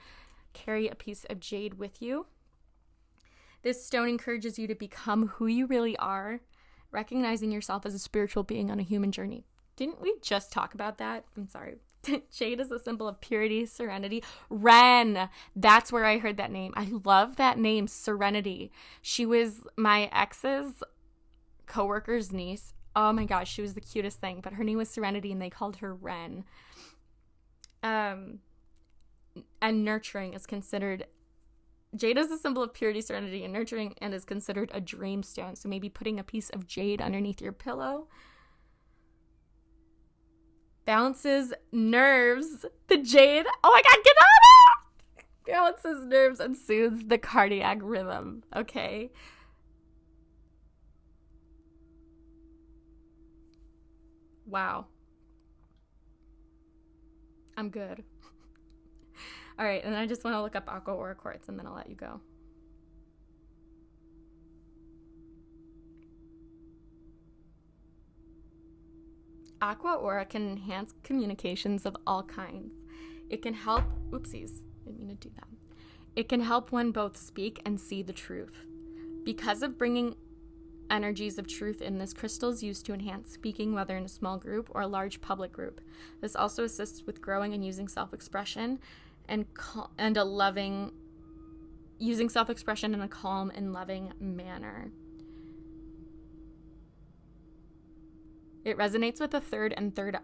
carry a piece of jade with you. This stone encourages you to become who you really are, recognizing yourself as a spiritual being on a human journey. Didn't we just talk about that? I'm sorry. Jade is a symbol of purity, serenity. Ren, that's where I heard that name. I love that name, Serenity. She was my ex's coworker's niece. Oh my gosh, she was the cutest thing, but her name was Serenity and they called her Ren. And nurturing is considered, jade is a symbol of purity, serenity, and nurturing, and is considered a dream stone. So maybe putting a piece of jade underneath your pillow. Balances nerves. The jade, oh my god, get on it! Balances nerves and soothes the cardiac rhythm. Okay. Wow. I'm good. All right, and then I just want to look up aqua aura quartz and then I'll let you go. Aqua aura can enhance communications of all kinds. It can help, oopsies, didn't mean to do that. It can help one both speak and see the truth. Because of bringing energies of truth in, this crystal is used to enhance speaking, whether in a small group or a large public group. This also assists with growing and using self-expression and a loving, using self-expression in a calm and loving manner. It resonates with the throat and third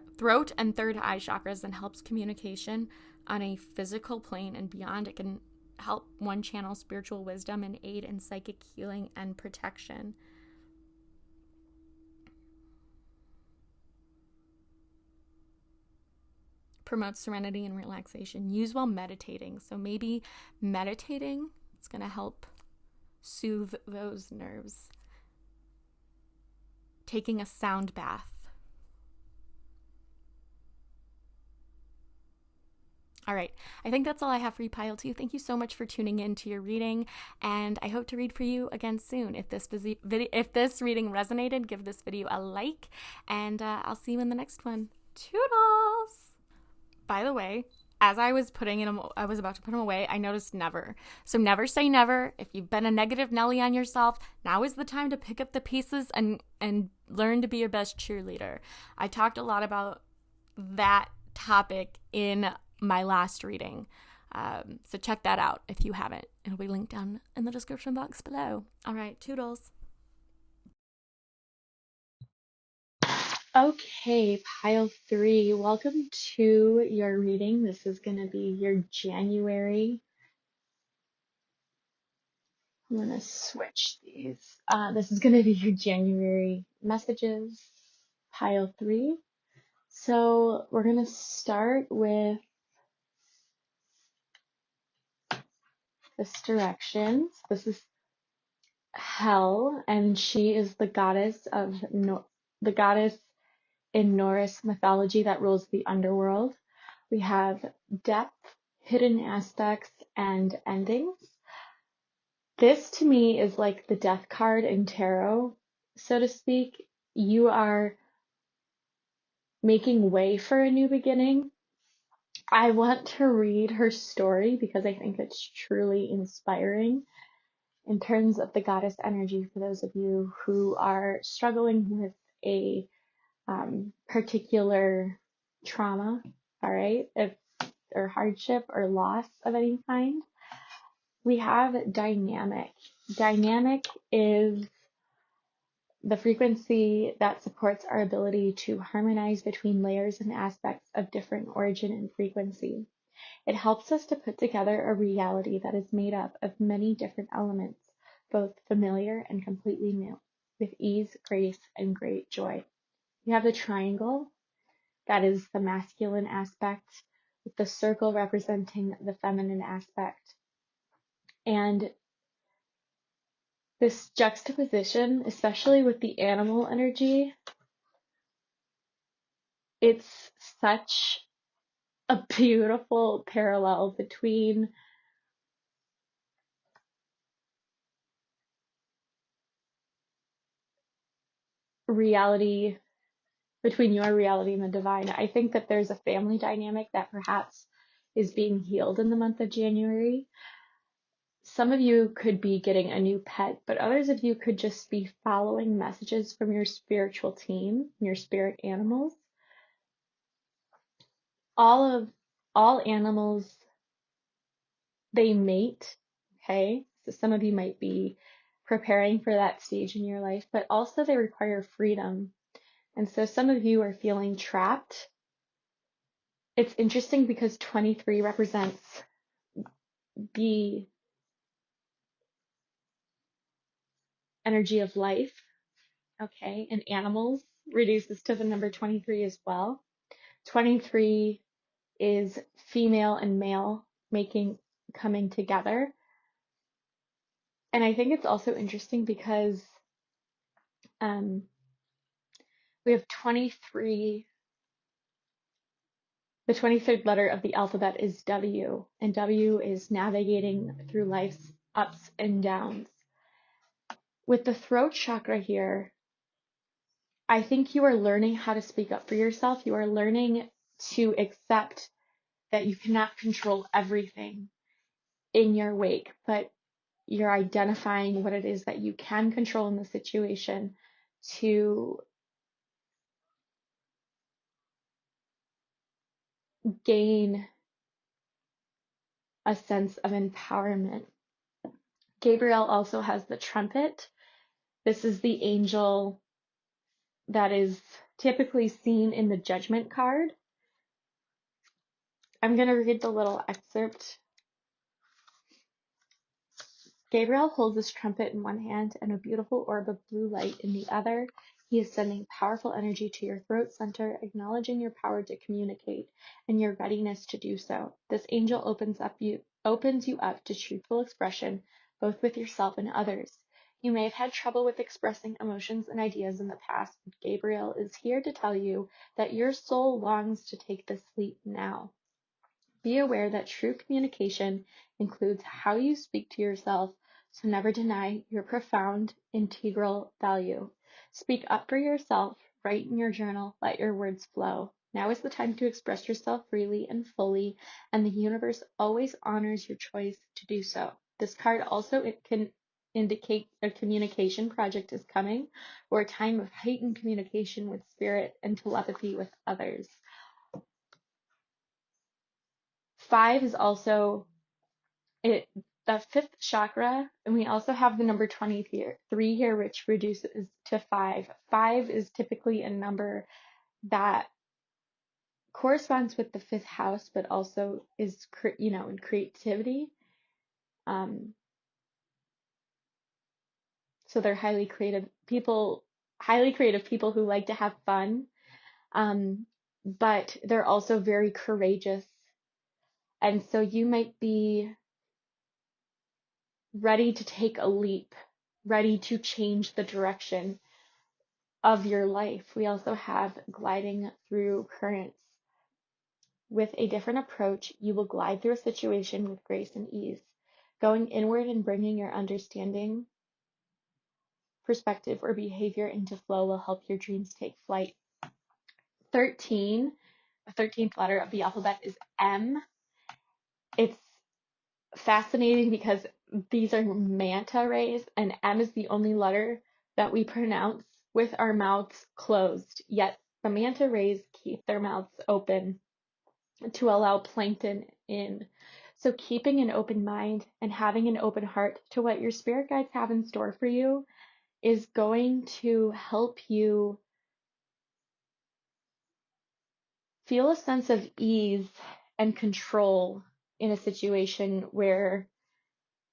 eye chakras and helps communication on a physical plane and beyond. It can help one channel spiritual wisdom and aid in psychic healing and protection. Promotes serenity and relaxation. Use while meditating. So maybe meditating is going to help soothe those nerves. Taking a sound bath. All right, I think that's all I have for you, Pile 2. Thank you so much for tuning in to your reading, and I hope to read for you again soon. If this reading resonated, give this video a like, and I'll see you in the next one. Toodles! By the way, as I was about to put them away, I noticed never. So never say never. If you've been a negative Nelly on yourself, now is the time to pick up the pieces and learn to be your best cheerleader. I talked a lot about that topic in my last reading. So check that out if you haven't. It'll be linked down in the description box below. All right, toodles. Okay, Pile 3, welcome to your reading. This is going to be your January. I'm going to switch these. This is going to be your January messages, Pile 3. So we're going to start with this directions. This is Hel, and she is the goddess in Norse mythology that rules the underworld. We have depth, hidden aspects, and endings. This to me is like the death card in tarot. so to speak. You are making way for a new beginning. I want to read her story because I think it's truly inspiring in terms of the goddess energy for those of you who are struggling with a particular trauma, all right, or hardship or loss of any kind. We have dynamic. Dynamic is the frequency that supports our ability to harmonize between layers and aspects of different origin and frequency. It helps us to put together a reality that is made up of many different elements, both familiar and completely new, with ease, grace, and great joy. You have the triangle, that is the masculine aspect, with the circle representing the feminine aspect. And this juxtaposition, especially with the animal energy, it's such a beautiful parallel between reality, between your reality and the divine. I think that there's a family dynamic that perhaps is being healed in the month of January. Some of you could be getting a new pet, but others of you could just be following messages from your spiritual team, your spirit animals. All animals, they mate, okay? So some of you might be preparing for that stage in your life, but also they require freedom. And so some of you are feeling trapped. It's interesting because 23 represents the energy of life, okay? And animals reduces to the number 23 as well. 23 is female and male coming together. And I think it's also interesting because we have 23. The 23rd letter of the alphabet is W, and W is navigating through life's ups and downs. With the throat chakra here, I think you are learning how to speak up for yourself. You are learning to accept that you cannot control everything in your wake, but you're identifying what it is that you can control in the situation to gain a sense of empowerment. Gabriel also has the trumpet. This is the angel that is typically seen in the judgment card. I'm going to read the little excerpt. Gabriel holds his trumpet in one hand and a beautiful orb of blue light in the other. He is sending powerful energy to your throat center, acknowledging your power to communicate and your readiness to do so. This angel opens you up to truthful expression, both with yourself and others. You may have had trouble with expressing emotions and ideas in the past, but Gabriel is here to tell you that your soul longs to take this leap now. Be aware that true communication includes how you speak to yourself, so never deny your profound, integral value. Speak up for yourself, write in your journal, let your words flow. Now is the time to express yourself freely and fully, and the universe always honors your choice to do so. This card also can indicate a communication project is coming, or a time of heightened communication with spirit and telepathy with others. 5 is also the fifth chakra, and we also have the number 23 here, which reduces to 5. 5 is typically a number that corresponds with the fifth house, but also is, in creativity. So they're highly creative people who like to have fun, but they're also very courageous. And so you might be ready to take a leap, ready to change the direction of your life. We also have gliding through currents. With a different approach, you will glide through a situation with grace and ease, going inward and bringing your understanding perspective or behavior into flow will help your dreams take flight. 13, the 13th letter of the alphabet is M. It's fascinating because these are manta rays, and M is the only letter that we pronounce with our mouths closed. Yet the manta rays keep their mouths open to allow plankton in. So keeping an open mind and having an open heart to what your spirit guides have in store for you is going to help you feel a sense of ease and control in a situation where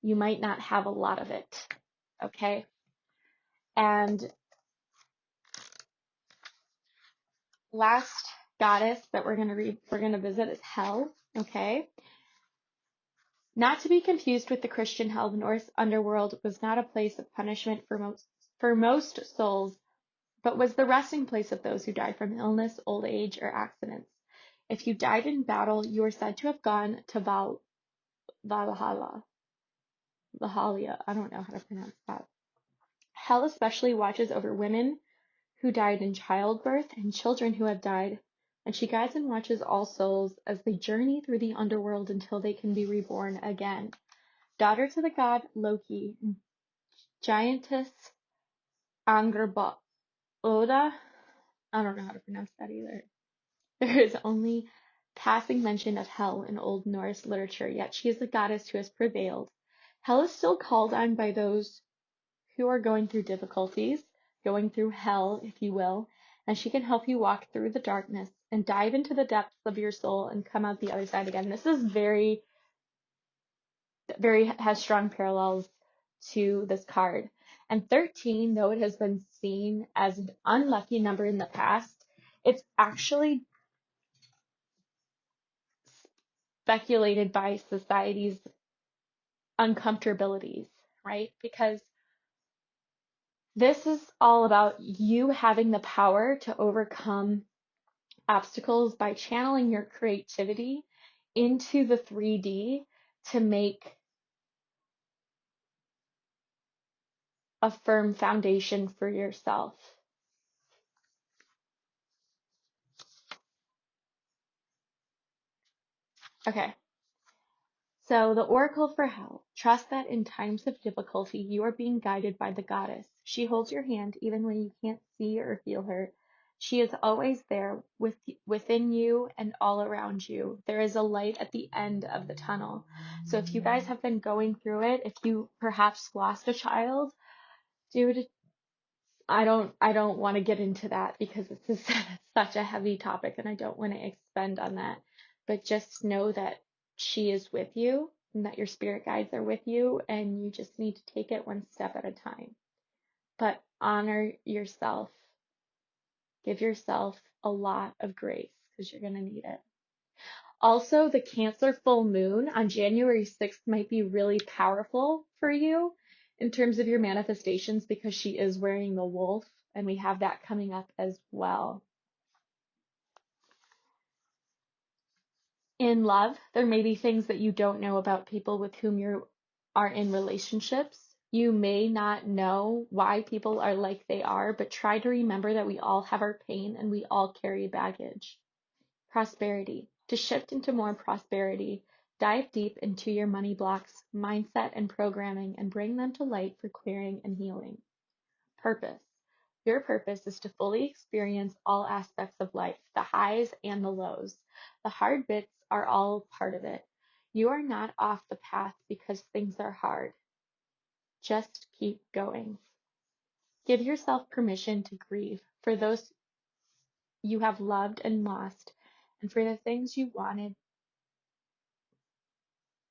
you might not have a lot of it. Okay? And last goddess that we're gonna visit is Hell. Okay? Not to be confused with the Christian hell, the Norse underworld was not a place of punishment for most souls, but was the resting place of those who died from illness, old age, or accidents. If you died in battle, you were said to have gone to Valhalla. I don't know how to pronounce that. Hell especially watches over women who died in childbirth and children who have died, and she guides and watches all souls as they journey through the underworld until they can be reborn again. Daughter to the god Loki, giantess Angrboda. I don't know how to pronounce that either. There is only passing mention of Hel in Old Norse literature, yet she is the goddess who has prevailed. Hel is still called on by those who are going through difficulties, going through hell, if you will, and she can help you walk through the darkness and dive into the depths of your soul and come out the other side again. This is very has strong parallels to this card. And 13, though it has been seen as an unlucky number in the past, it's actually speculated by society's uncomfortabilities, right? Because this is all about you having the power to overcome obstacles by channeling your creativity into the 3D to make a firm foundation for yourself. Okay. So the Oracle for Hell. Trust that in times of difficulty you are being guided by the goddess. She holds your hand even when you can't see or feel her. She is always there within you and all around you. There is a light at the end of the tunnel. So if you guys have been going through it, if you perhaps lost a child, dude, I don't want to get into that because it's such a heavy topic and I don't want to expend on that. But just know that she is with you and that your spirit guides are with you and you just need to take it one step at a time. But honor yourself. Give yourself a lot of grace because you're going to need it. Also, the Cancer full moon on January 6th might be really powerful for you in terms of your manifestations because she is wearing the wolf, and we have that coming up as well. In love, there may be things that you don't know about people with whom you are in relationships. You may not know why people are like they are, but try to remember that we all have our pain and we all carry baggage. Prosperity. To shift into more prosperity, dive deep into your money blocks, mindset, and programming and bring them to light for clearing and healing. Purpose. Your purpose is to fully experience all aspects of life, the highs and the lows. The hard bits are all part of it. You are not off the path because things are hard. Just keep going. Give yourself permission to grieve for those you have loved and lost, and for the things you wanted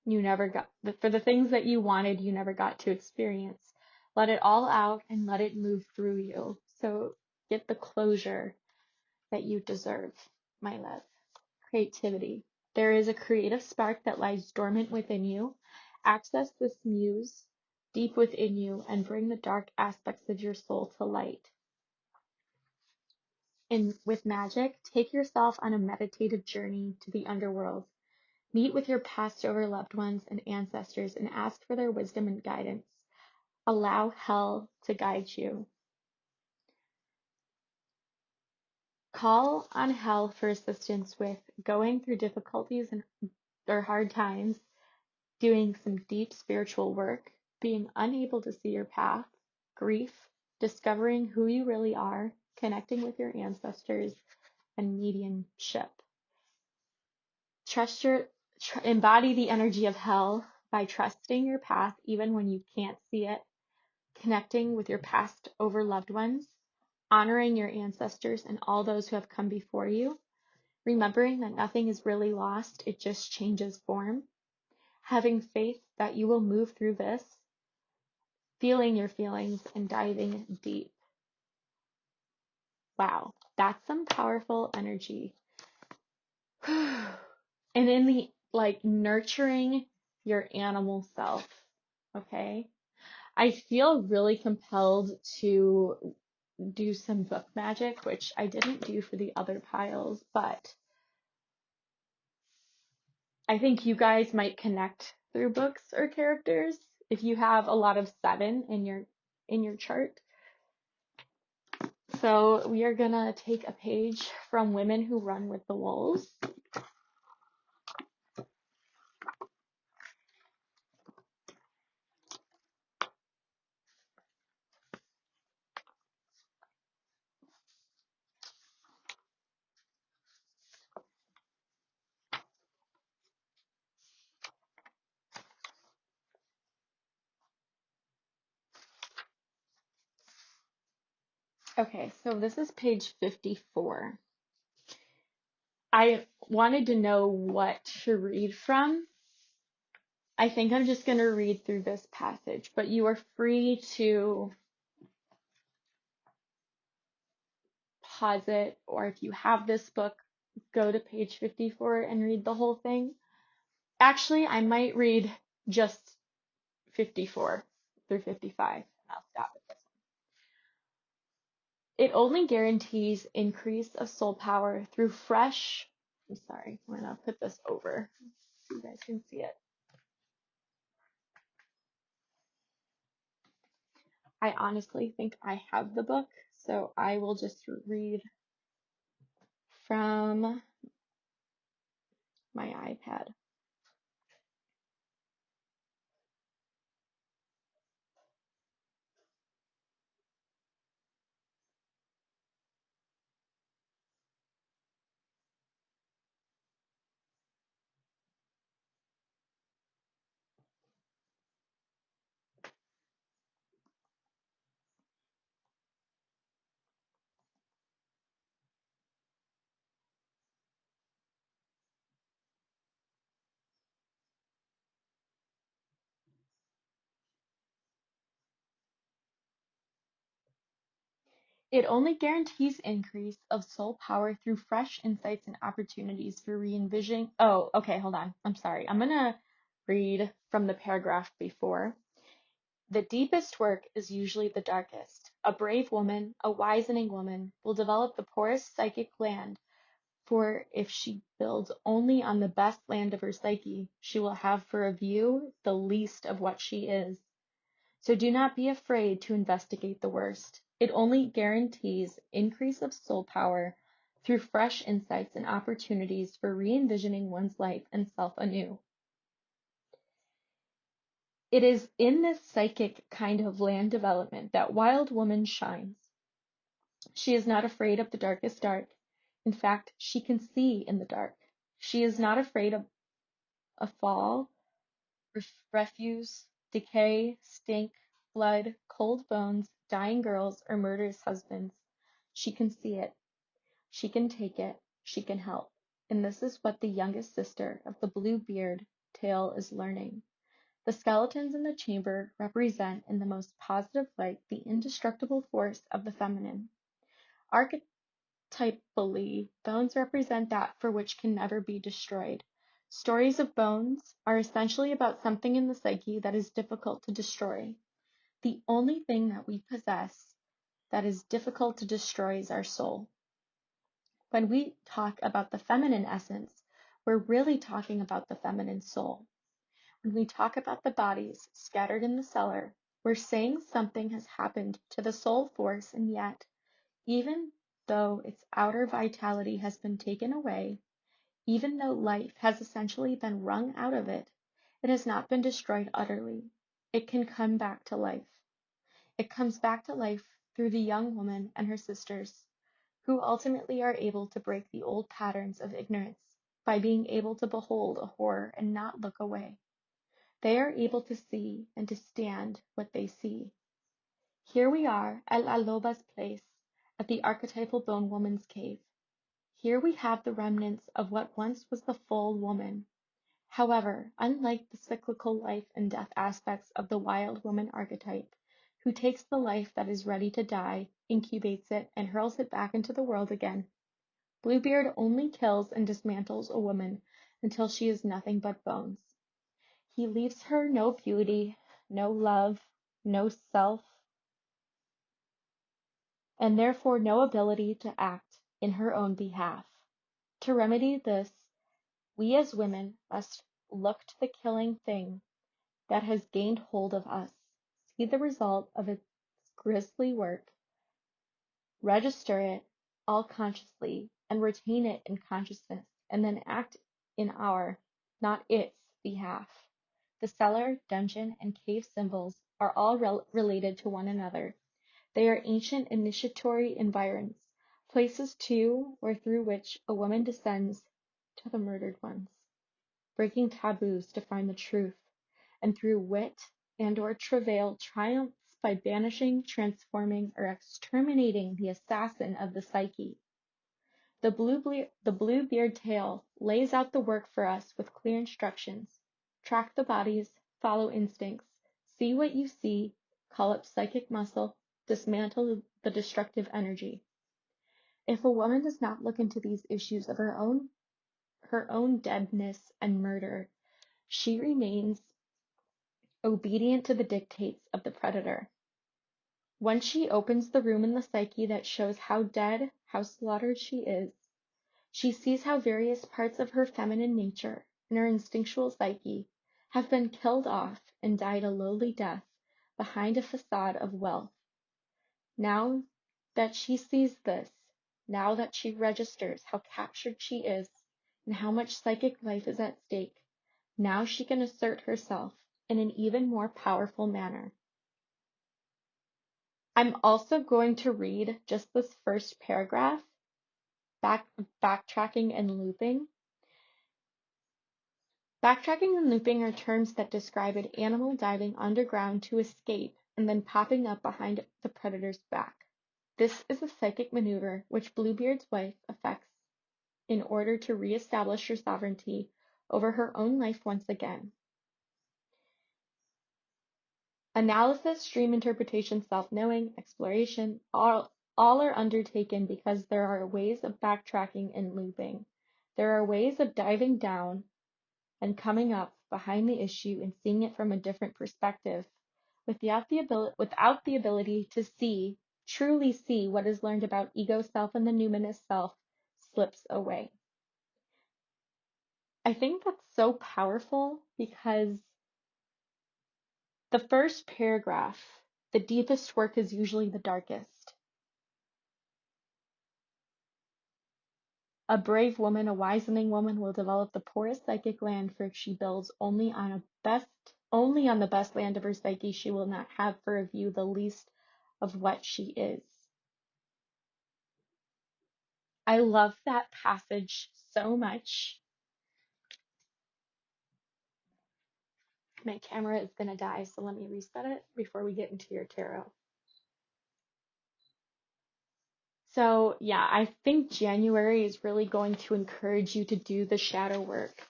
you never got for the things that you wanted you never got to experience. Let it all out and let it move through you. So get the closure that you deserve, my love. Creativity. There is a creative spark that lies dormant within you. Access this muse deep within you and bring the dark aspects of your soul to light. With magic, take yourself on a meditative journey to the underworld. Meet with your passed over loved ones and ancestors and ask for their wisdom and guidance. Allow hell to guide you. Call on hell for assistance with going through difficulties or hard times, doing some deep spiritual work, being unable to see your path, grief, discovering who you really are, connecting with your ancestors, and mediumship. Embody the energy of hell by trusting your path even when you can't see it, connecting with your past over loved ones, honoring your ancestors and all those who have come before you, remembering that nothing is really lost, it just changes form, having faith that you will move through this, feeling your feelings and diving deep. Wow, that's some powerful energy. And in the nurturing your animal self, okay? I feel really compelled to do some book magic, which I didn't do for the other piles, but I think you guys might connect through books or characters if you have a lot of 7 in your chart. So we are gonna take a page from Women Who Run with the Wolves. Okay, so this is page 54. I wanted to know what to read from. I think I'm just going to read through this passage, but you are free to pause it, or if you have this book, go to page 54 and read the whole thing. Actually, I might read just 54 through 55, and I'll stop at this one. It only guarantees increase of soul power through fresh. I'm sorry, I'm going to put this over so you guys can see it. I honestly think I have the book, so I will just read from my iPad. It only guarantees increase of soul power through fresh insights and opportunities for re-envisioning. Oh, okay, hold on. I'm sorry. I'm going to read from the paragraph before. The deepest work is usually the darkest. A brave woman, a wizening woman, will develop the poorest psychic land, for if she builds only on the best land of her psyche, she will have for a view the least of what she is. So do not be afraid to investigate the worst. It only guarantees increase of soul power through fresh insights and opportunities for re-envisioning one's life and self anew. It is in this psychic kind of land development that wild woman shines. She is not afraid of the darkest dark. In fact, she can see in the dark. She is not afraid of a fall, refuse, decay, stink, blood, cold bones, dying girls, or murderous husbands. She can see it. She can take it. She can help. And this is what the youngest sister of the Bluebeard tale is learning. The skeletons in the chamber represent in the most positive light the indestructible force of the feminine. Archetypally, bones represent that for which can never be destroyed. Stories of bones are essentially about something in the psyche that is difficult to destroy. The only thing that we possess that is difficult to destroy is our soul. When we talk about the feminine essence, we're really talking about the feminine soul. When we talk about the bodies scattered in the cellar, We're saying something has happened to the soul force, and yet, even though its outer vitality has been taken away, even though life has essentially been wrung out of it, it has not been destroyed utterly. It can come back to life. It comes back to life through the young woman and her sisters, who ultimately are able to break the old patterns of ignorance by being able to behold a horror and not look away. They are able to see and to stand what they see. Here we are at La Loba's place, at the archetypal bone woman's cave. Here we have the remnants of what once was the full woman. However, unlike the cyclical life and death aspects of the wild woman archetype, who takes the life that is ready to die, incubates it, and hurls it back into the world again, Bluebeard only kills and dismantles a woman until she is nothing but bones. He leaves her no beauty, no love, no self, and therefore no ability to act in her own behalf. To remedy this, we as women must look to the killing thing that has gained hold of us, see the result of its grisly work, register it all consciously, and retain it in consciousness, and then act in our, not its, behalf. The cellar, dungeon, and cave symbols are all related to one another. They are ancient initiatory environs, places to or through which a woman descends to the murdered ones, breaking taboos to find the truth, and through wit and or travail triumphs by banishing, transforming, or exterminating the assassin of the psyche. The Bluebeard tale lays out the work for us with clear instructions. Track the bodies, follow instincts, see what you see, call up psychic muscle, dismantle the destructive energy. If a woman does not look into these issues of her own deadness and murder, she remains obedient to the dictates of the predator. Once she opens the room in the psyche that shows how dead, how slaughtered she is, she sees how various parts of her feminine nature and her instinctual psyche have been killed off and died a lowly death behind a facade of wealth. Now that she sees this, now that she registers how captured she is and how much psychic life is at stake, now she can assert herself in an even more powerful manner. I'm also going to read just this first paragraph, backtracking and looping. Backtracking and looping are terms that describe an animal diving underground to escape and then popping up behind the predator's back. This is a psychic maneuver which Bluebeard's wife affects in order to re-establish her sovereignty over her own life once again. Analysis, dream interpretation, self-knowing, exploration, all are undertaken because there are ways of backtracking and looping. There are ways of diving down and coming up behind the issue and seeing it from a different perspective, without the ability to truly see what is learned about ego self and the numinous self slips away. I think that's so powerful because the first paragraph, the deepest work is usually the darkest. A brave woman, a wisening woman will develop the poorest psychic land, for if she builds only on the best land of her psyche, she will not have for a view the least of what she is. I love that passage so much. My camera is gonna die, so let me reset it before we get into your tarot. So yeah, I think January is really going to encourage you to do the shadow work,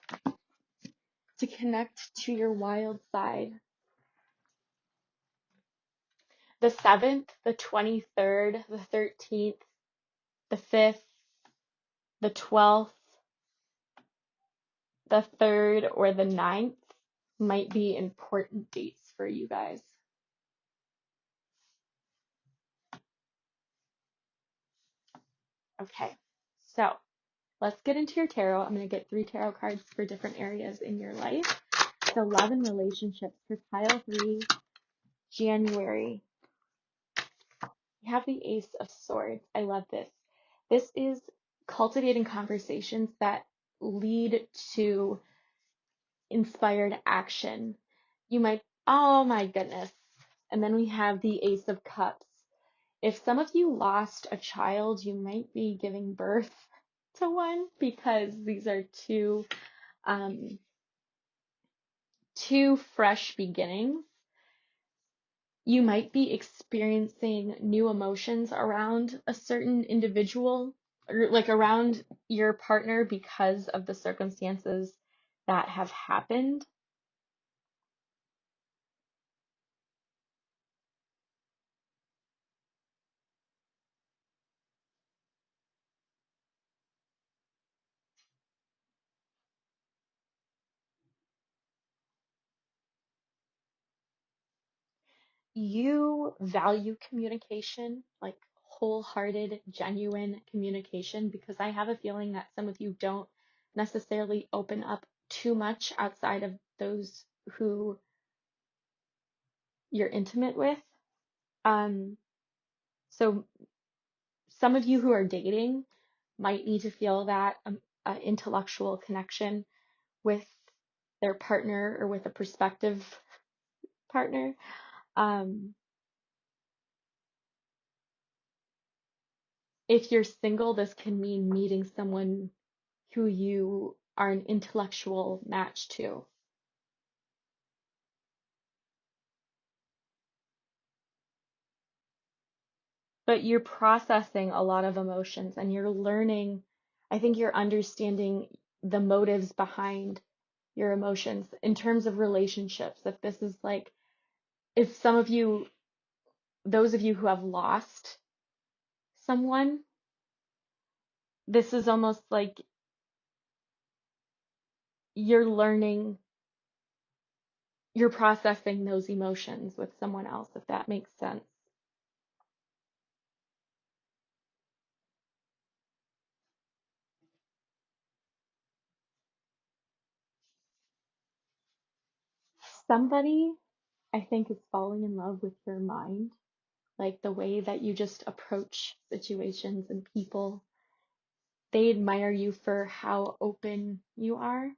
to connect to your wild side. The 7th, the 23rd, the 13th, the 5th, the 12th, the 3rd, or the 9th might be important dates for you guys. Okay, so let's get into your tarot. I'm going to get 3 tarot cards for different areas in your life. So love and relationships for pile 3, January, you have the Ace of Swords. I love this. This is cultivating conversations that lead to inspired action. You might, oh my goodness. And then we have the Ace of Cups. If some of you lost a child, you might be giving birth to one, because these are two fresh beginnings. You might be experiencing new emotions around a certain individual, or like around your partner, because of the circumstances that have happened. You value communication, like wholehearted, genuine communication, because I have a feeling that some of you don't necessarily open up too much outside of those who you're intimate with. So some of you who are dating might need to feel that intellectual connection with their partner or with a prospective partner. If you're single, this can mean meeting someone who you are an intellectual match to. But you're processing a lot of emotions and you're learning, I think you're understanding the motives behind your emotions in terms of relationships. If this is like, if some of you, those of you who have lost someone, this is almost like you're learning, you're processing those emotions with someone else, if that makes sense. Somebody, I think, is falling in love with your mind, like the way that you just approach situations and people. They admire you for how open you are.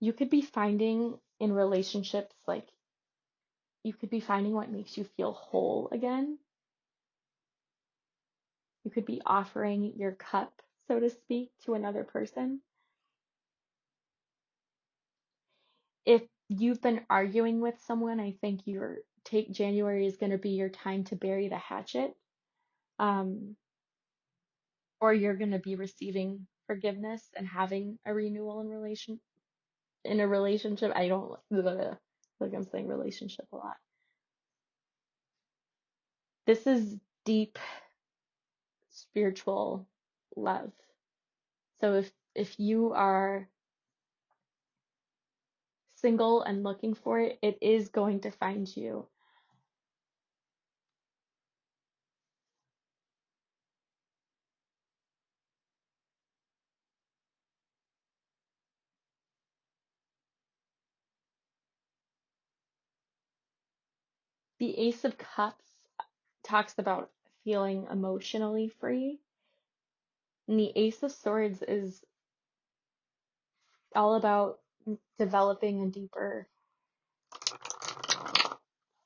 You could be finding in relationships, like, you could be finding what makes you feel whole again. You could be offering your cup, so to speak, to another person. If you've been arguing with someone, I think January is going to be your time to bury the hatchet. Or you're going to be receiving forgiveness and having a renewal in a relationship. I don't like I'm saying relationship a lot. This is deep spiritual love. So if you are single and looking for it, it is going to find you. The Ace of Cups talks about feeling emotionally free, and the Ace of Swords is all about developing a deeper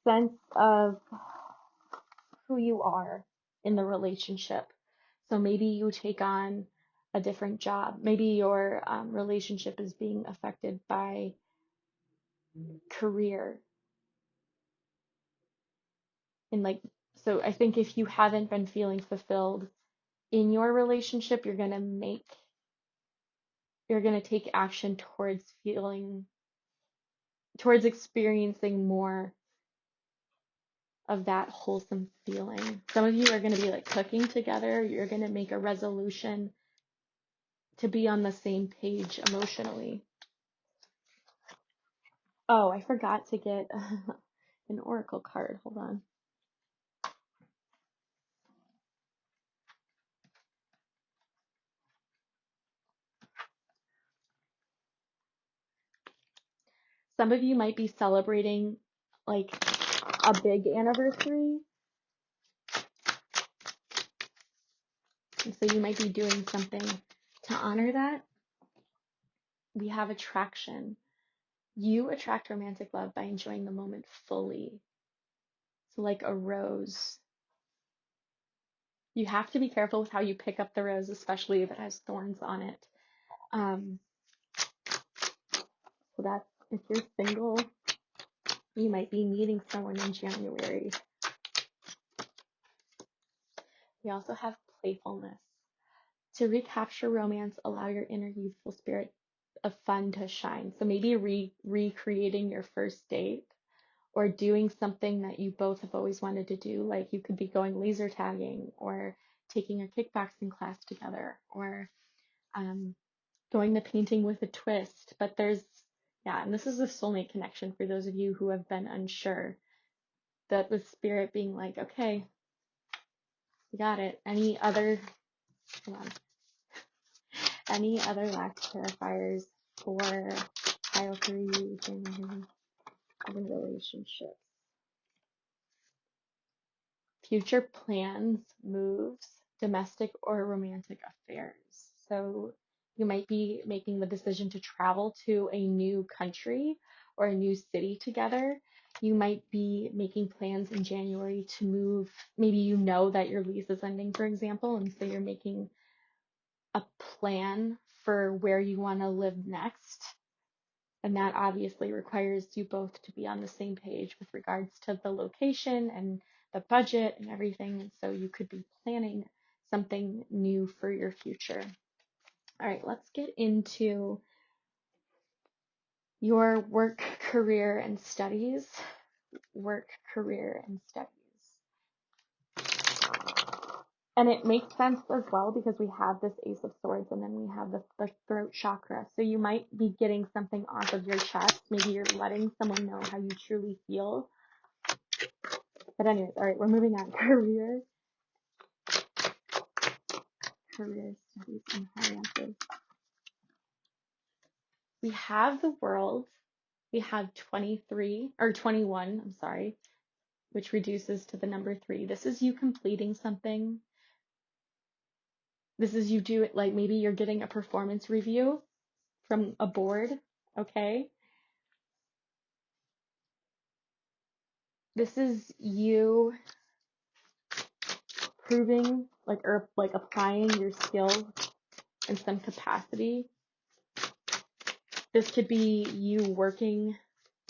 sense of who you are in the relationship. So maybe you take on a different job. Maybe your relationship is being affected by career. And like, so I think if you haven't been feeling fulfilled in your relationship, you're going to take action towards experiencing more of that wholesome feeling. Some of you are going to be like cooking together. You're going to make a resolution to be on the same page emotionally. Oh, I forgot to get an oracle card. Hold on. Some of you might be celebrating like a big anniversary. And so you might be doing something to honor that. We have attraction. You attract romantic love by enjoying the moment fully. So like a rose. You have to be careful with how you pick up the rose, especially if it has thorns on it. So that's if you're single, you might be meeting someone in January. We also have playfulness. To recapture romance, allow your inner youthful spirit of fun to shine. So maybe recreating your first date or doing something that you both have always wanted to do. Like you could be going laser tagging or taking a kickboxing class together or going to painting with a twist. But and this is a soulmate connection for those of you who have been unsure. That with spirit being like, okay, you got it. Any other last clarifiers for pile 3 in relationships? Future plans, moves, domestic or romantic affairs. So you might be making the decision to travel to a new country or a new city together. You might be making plans in January to move. Maybe you know that your lease is ending, for example, and so you're making a plan for where you want to live next. And that obviously requires you both to be on the same page with regards to the location and the budget and everything. And so you could be planning something new for your future. All right, let's get into your work, career, and studies. Work, career, and studies. And it makes sense as well because we have this Ace of Swords and then we have the throat chakra. So you might be getting something off of your chest. Maybe you're letting someone know how you truly feel. But anyways, all right, we're moving on. Career, studies, and finances. We have the world. We have 21, I'm sorry, which reduces to the number 3. This is you completing something. This is you do it like maybe you're getting a performance review from a board, okay? This is you proving or applying your skills in some capacity. This could be you working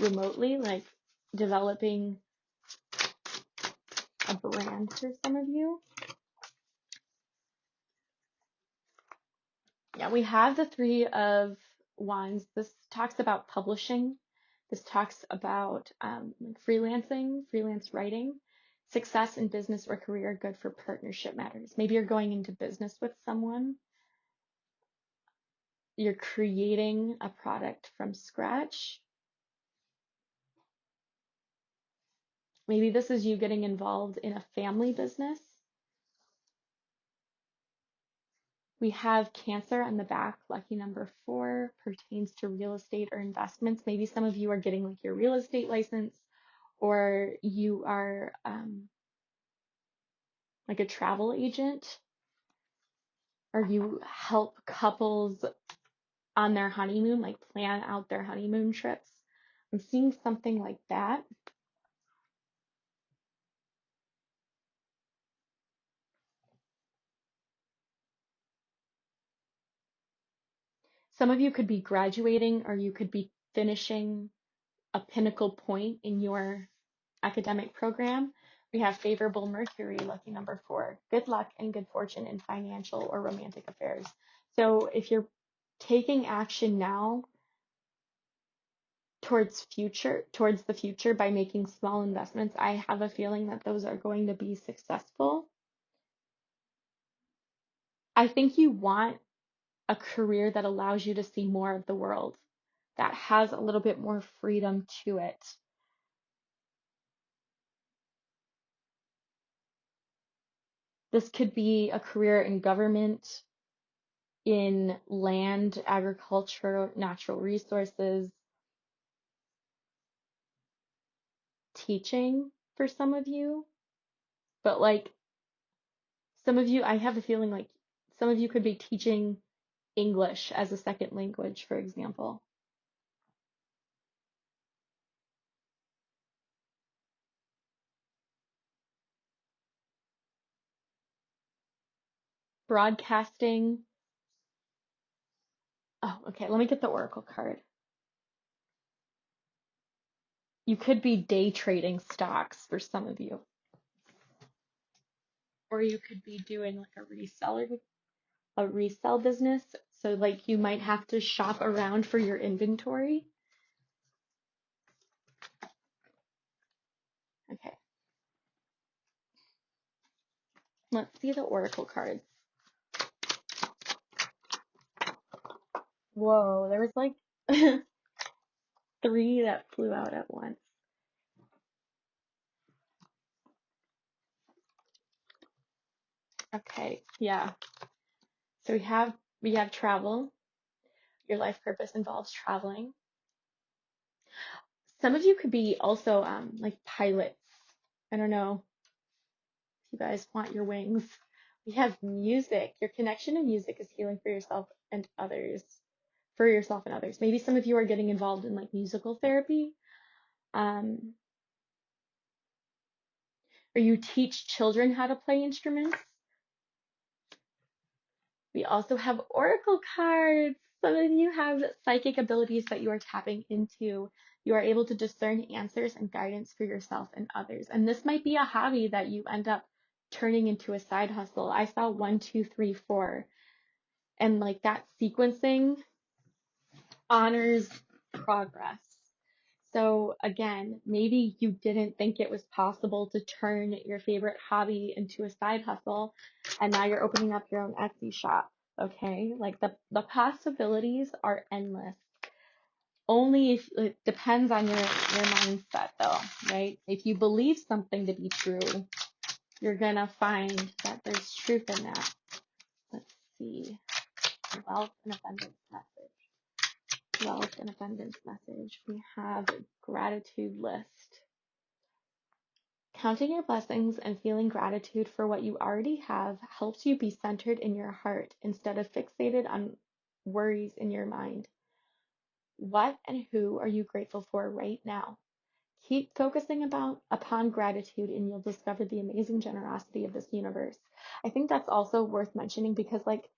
remotely, like developing a brand for some of you. Yeah, we have the 3 of Wands. This talks about publishing. This talks about freelancing, freelance writing. Success in business or career, good for partnership matters. Maybe you're going into business with someone. You're creating a product from scratch. Maybe this is you getting involved in a family business. We have Cancer on the back, lucky number 4, pertains to real estate or investments. Maybe some of you are getting like your real estate license, or you are like a travel agent, or you help couples on their honeymoon, like plan out their honeymoon trips. I'm seeing something like that. Some of you could be graduating, or you could be finishing a pinnacle point in your academic program. We have favorable Mercury, lucky number 4, good luck and good fortune in financial or romantic affairs. So if you're taking action now towards the future by making small investments, I have a feeling that those are going to be successful. I think you want a career that allows you to see more of the world, that has a little bit more freedom to it. This could be a career in government, in land, agriculture, natural resources. teaching for some of you, but like some of you, I have a feeling like some of you could be teaching English as a second language, for example. Broadcasting. Oh, okay, let me get the Oracle card. You could be day trading stocks for some of you. Or you could be doing like a resell business. So like you might have to shop around for your inventory. Okay. Let's see the Oracle cards. Whoa, there was like 3 that flew out at once. Okay, yeah. So we have travel. Your life purpose involves traveling. Some of you could be also like pilots. I don't know if you guys want your wings. We have music. Your connection to music is healing for yourself and others. For yourself and others. Maybe some of you are getting involved in like musical therapy. Um, or you teach children how to play instruments. We also have oracle cards. Some of you have psychic abilities that you are tapping into. You are able to discern answers and guidance for yourself and others. And this might be a hobby that you end up turning into a side hustle. I saw 1, 2, 3, 4. And like that sequencing honors progress. So again, maybe you didn't think it was possible to turn your favorite hobby into a side hustle, and now you're opening up your own Etsy shop. Okay, like the possibilities are endless. Only if it depends on your mindset though, right? If you believe something to be true, you're gonna find that there's truth in that. Let's see. Wealth and abundance message. Wealth and abundance message. We have gratitude list. Counting your blessings and feeling gratitude for what you already have helps you be centered in your heart instead of fixated on worries in your mind. What and who are you grateful for right now? Keep focusing upon gratitude and you'll discover the amazing generosity of this universe. I think that's also worth mentioning because like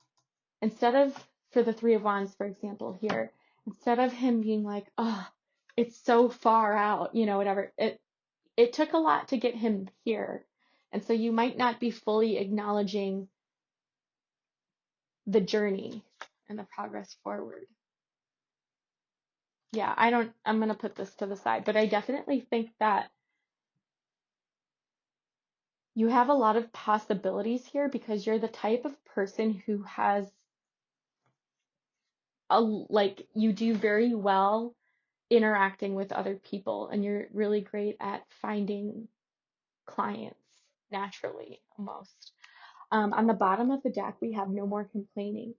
instead of for the 3 of Wands, for example, here, instead of him being like, oh, it's so far out, whatever, it took a lot to get him here. And so you might not be fully acknowledging the journey and the progress forward. Yeah, I'm going to put this to the side, but I definitely think that you have a lot of possibilities here because you're the type of person who has like you do very well interacting with other people and you're really great at finding clients naturally almost. On the bottom of the deck, we have no more complaining.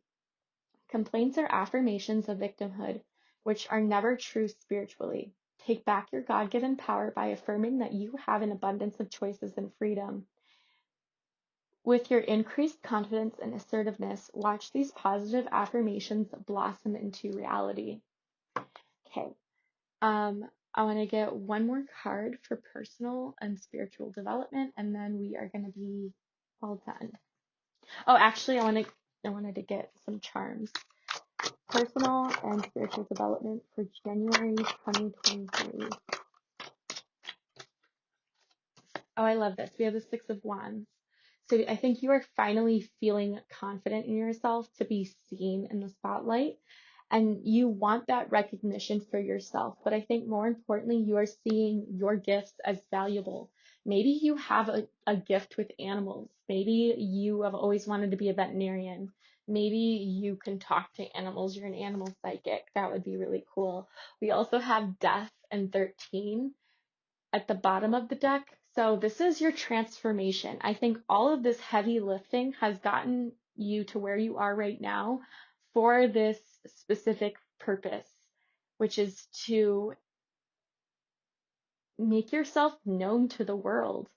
Complaints are affirmations of victimhood, which are never true spiritually. Take back your God-given power by affirming that you have an abundance of choices and freedom. With your increased confidence and assertiveness, watch these positive affirmations blossom into reality. Okay. I want to get one more card for personal and spiritual development, and then we are going to be all done. Oh, actually, I wanted to get some charms. Personal and spiritual development for January 2023. Oh, I love this. We have the 6 of Wands. So I think you are finally feeling confident in yourself to be seen in the spotlight. And you want that recognition for yourself. But I think more importantly, you are seeing your gifts as valuable. Maybe you have a gift with animals. Maybe you have always wanted to be a veterinarian. Maybe you can talk to animals. You're an animal psychic. That would be really cool. We also have Death and 13 at the bottom of the deck. So this is your transformation. I think all of this heavy lifting has gotten you to where you are right now for this specific purpose, which is to make yourself known to the world.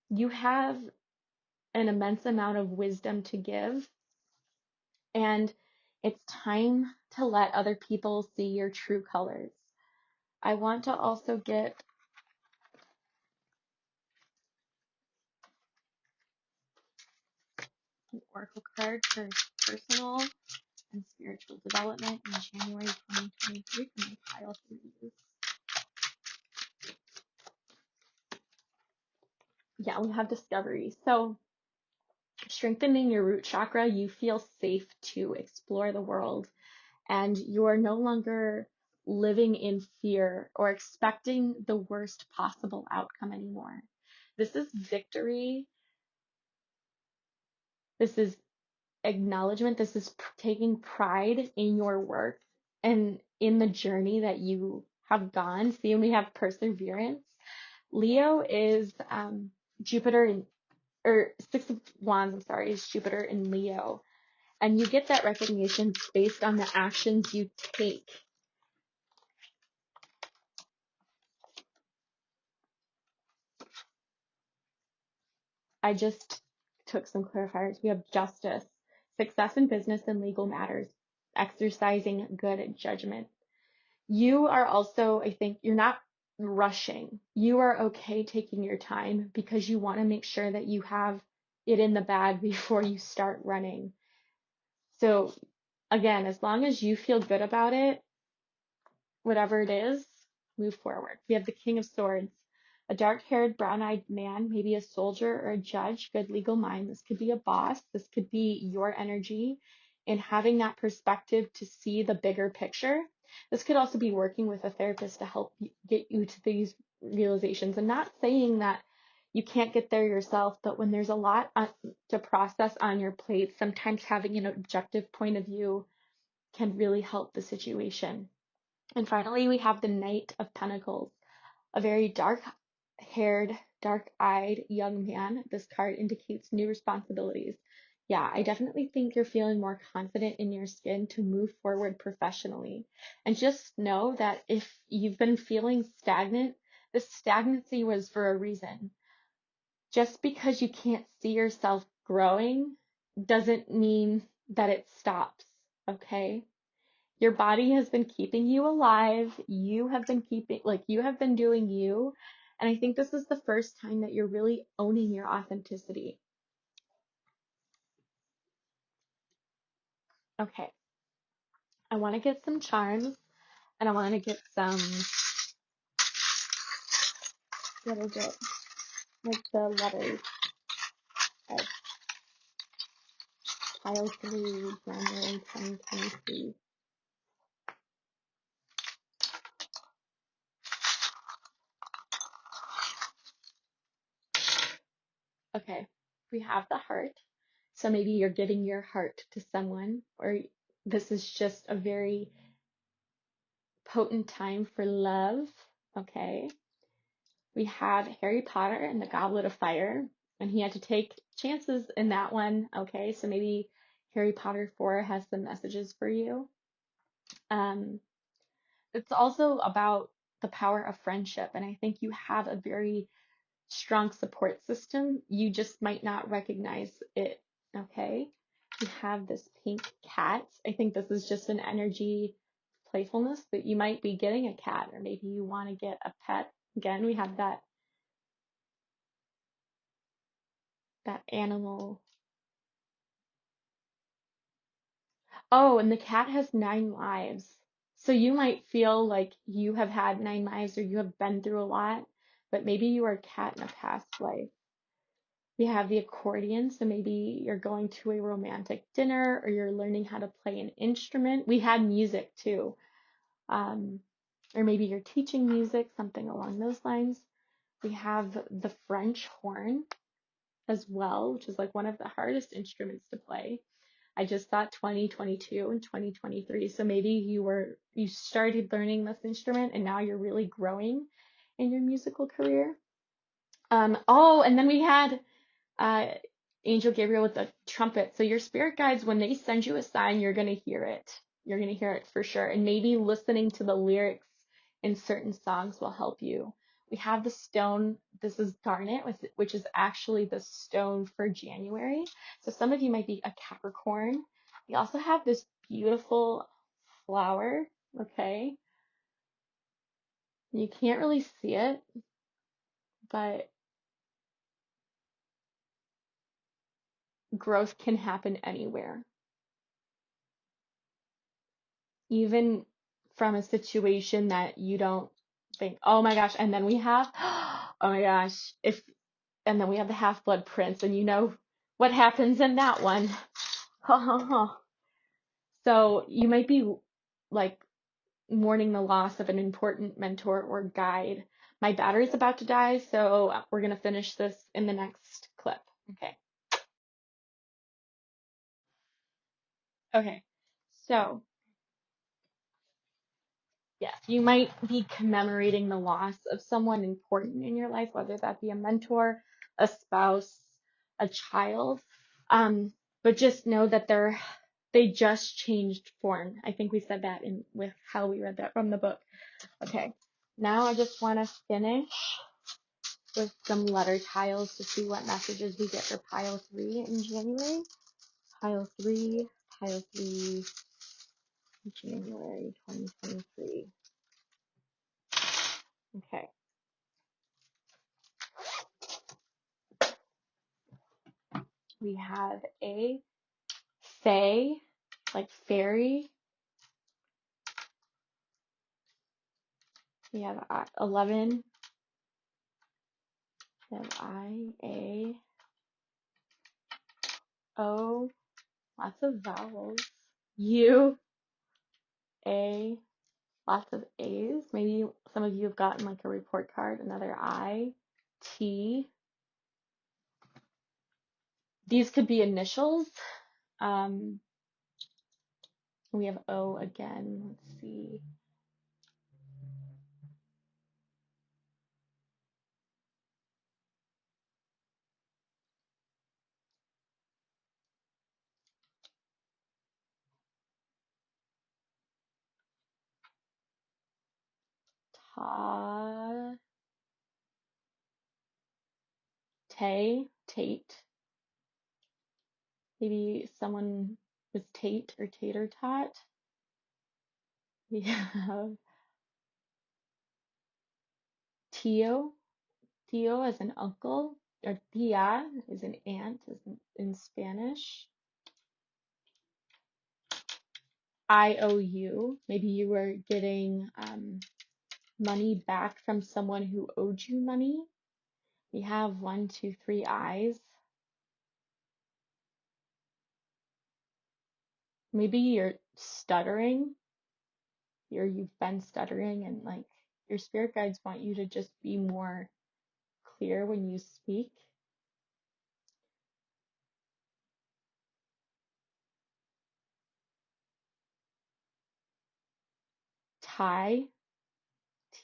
You have an immense amount of wisdom to give, and it's time to let other people see your true colors. I want to also get an oracle card for personal and spiritual development in January 2023 for my pile threes. Yeah, we have discovery. So strengthening your root chakra, you feel safe to explore the world, and you are no longer living in fear or expecting the worst possible outcome anymore. This is victory. This is acknowledgement. This is taking pride in your work and in the journey that you have gone. See, and we have perseverance. Leo is Jupiter in, or Six of Wands, I'm sorry, is Jupiter in Leo. And you get that recognition based on the actions you take. I just took some clarifiers. We have justice, success in business and legal matters, exercising good judgment. You are also, I think, you're not rushing. You are okay taking your time because you want to make sure that you have it in the bag before you start running. So again, as long as you feel good about it, whatever it is, move forward. We have the King of Swords, a dark-haired, brown-eyed man, maybe a soldier or a judge, good legal mind. This could be a boss. This could be your energy and having that perspective to see the bigger picture. This could also be working with a therapist to help get you to these realizations. And not saying that you can't get there yourself, but when there's a lot to process on your plate, sometimes having an objective point of view can really help the situation. And finally, we have the Knight of Pentacles, a very dark-haired, dark-eyed young man. This card indicates new responsibilities. Yeah, I definitely think you're feeling more confident in your skin to move forward professionally. And just know that if you've been feeling stagnant, this stagnancy was for a reason. Just because you can't see yourself growing doesn't mean that it stops, okay? Your body has been keeping you alive. You have been you have been doing you. And I think this is the first time that you're really owning your authenticity. Okay. I want to get some charms and I want to get some, what is it? Like the letters of pile 3, January 2023. Okay. We have the heart. So maybe you're giving your heart to someone, or this is just a very potent time for love. Okay. We have Harry Potter and the Goblet of Fire, and he had to take chances in that one. Okay, so maybe Harry Potter 4 has some messages for you. It's also about the power of friendship, and I think you have a very strong support system. You just might not recognize it. Okay, we have this pink cat. I think this is just an energy playfulness, but you might be getting a cat, or maybe you want to get a pet. Again, we have that animal. Oh, and the cat has 9 lives. So you might feel like you have had 9 lives or you have been through a lot, but maybe you were a cat in a past life. We have the accordion, so maybe you're going to a romantic dinner or you're learning how to play an instrument. We had music too. Or maybe you're teaching music, something along those lines. We have the French horn as well, which is like one of the hardest instruments to play. I just thought 2022 and 2023. So maybe you started learning this instrument and now you're really growing in your musical career. Oh, and then we had Angel Gabriel with the trumpet. So your spirit guides, when they send you a sign, you're gonna hear it. You're gonna hear it for sure. And maybe listening to the lyrics in certain songs will help you. We have the stone. This is garnet, which is actually the stone for January. So some of you might be a Capricorn. We also have this beautiful flower, okay? You can't really see it, but growth can happen anywhere. Even from a situation that you don't think, oh my gosh, and then we have, oh my gosh, and then we have the Half-Blood Prince, and you know what happens in that one. So you might be like mourning the loss of an important mentor or guide. My battery's about to die, so we're gonna finish this in the next clip. Okay. Okay. So yes, you might be commemorating the loss of someone important in your life, whether that be a mentor, a spouse, a child. But just know that they just changed form. I think we said that in with how we read that from the book. Okay. Now I just want to finish with some letter tiles to see what messages we get for pile 3 in January. Pile 3, January 2023. Okay. We have a fae, like fairy. We have 11. We have I, A, O, lots of vowels. U, A, lots of A's. Maybe some of you have gotten like a report card, another I, T. These could be initials. We have O again. Let's see. Ta, Tate. Maybe someone was Tate or Tater Tot. We have Tio. Tio as an uncle, or tia is an aunt is in Spanish. IOU. Maybe you were getting money back from someone who owed you money. We have 1, 2, 3 I's. Maybe you're stuttering, or you've been stuttering, and like your spirit guides want you to just be more clear when you speak. Tie,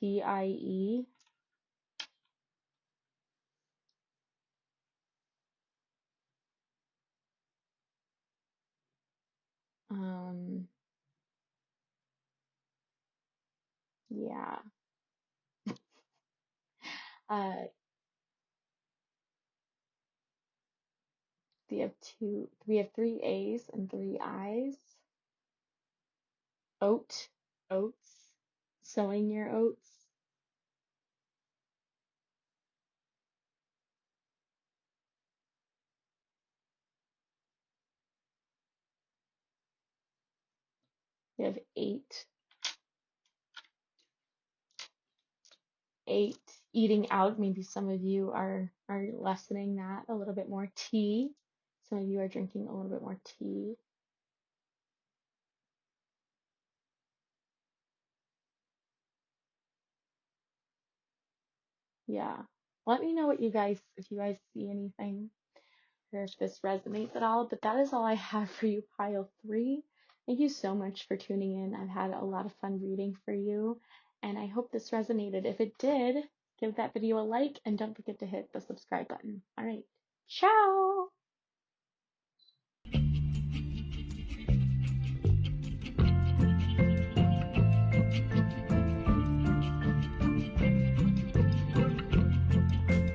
Tie. Yeah. Uh, we have 3 A's and 3 I's. Oats, sowing your oats. We have 8, eating out. Maybe some of you are lessening that a little bit more. Tea. Some of you are drinking a little bit more tea. Yeah. Let me know what if you guys see anything or if this resonates at all. But that is all I have for you, pile 3. Thank you so much for tuning in. I've had a lot of fun reading for you, and I hope this resonated. If it did, give that video a like and don't forget to hit the subscribe button. All right. Ciao.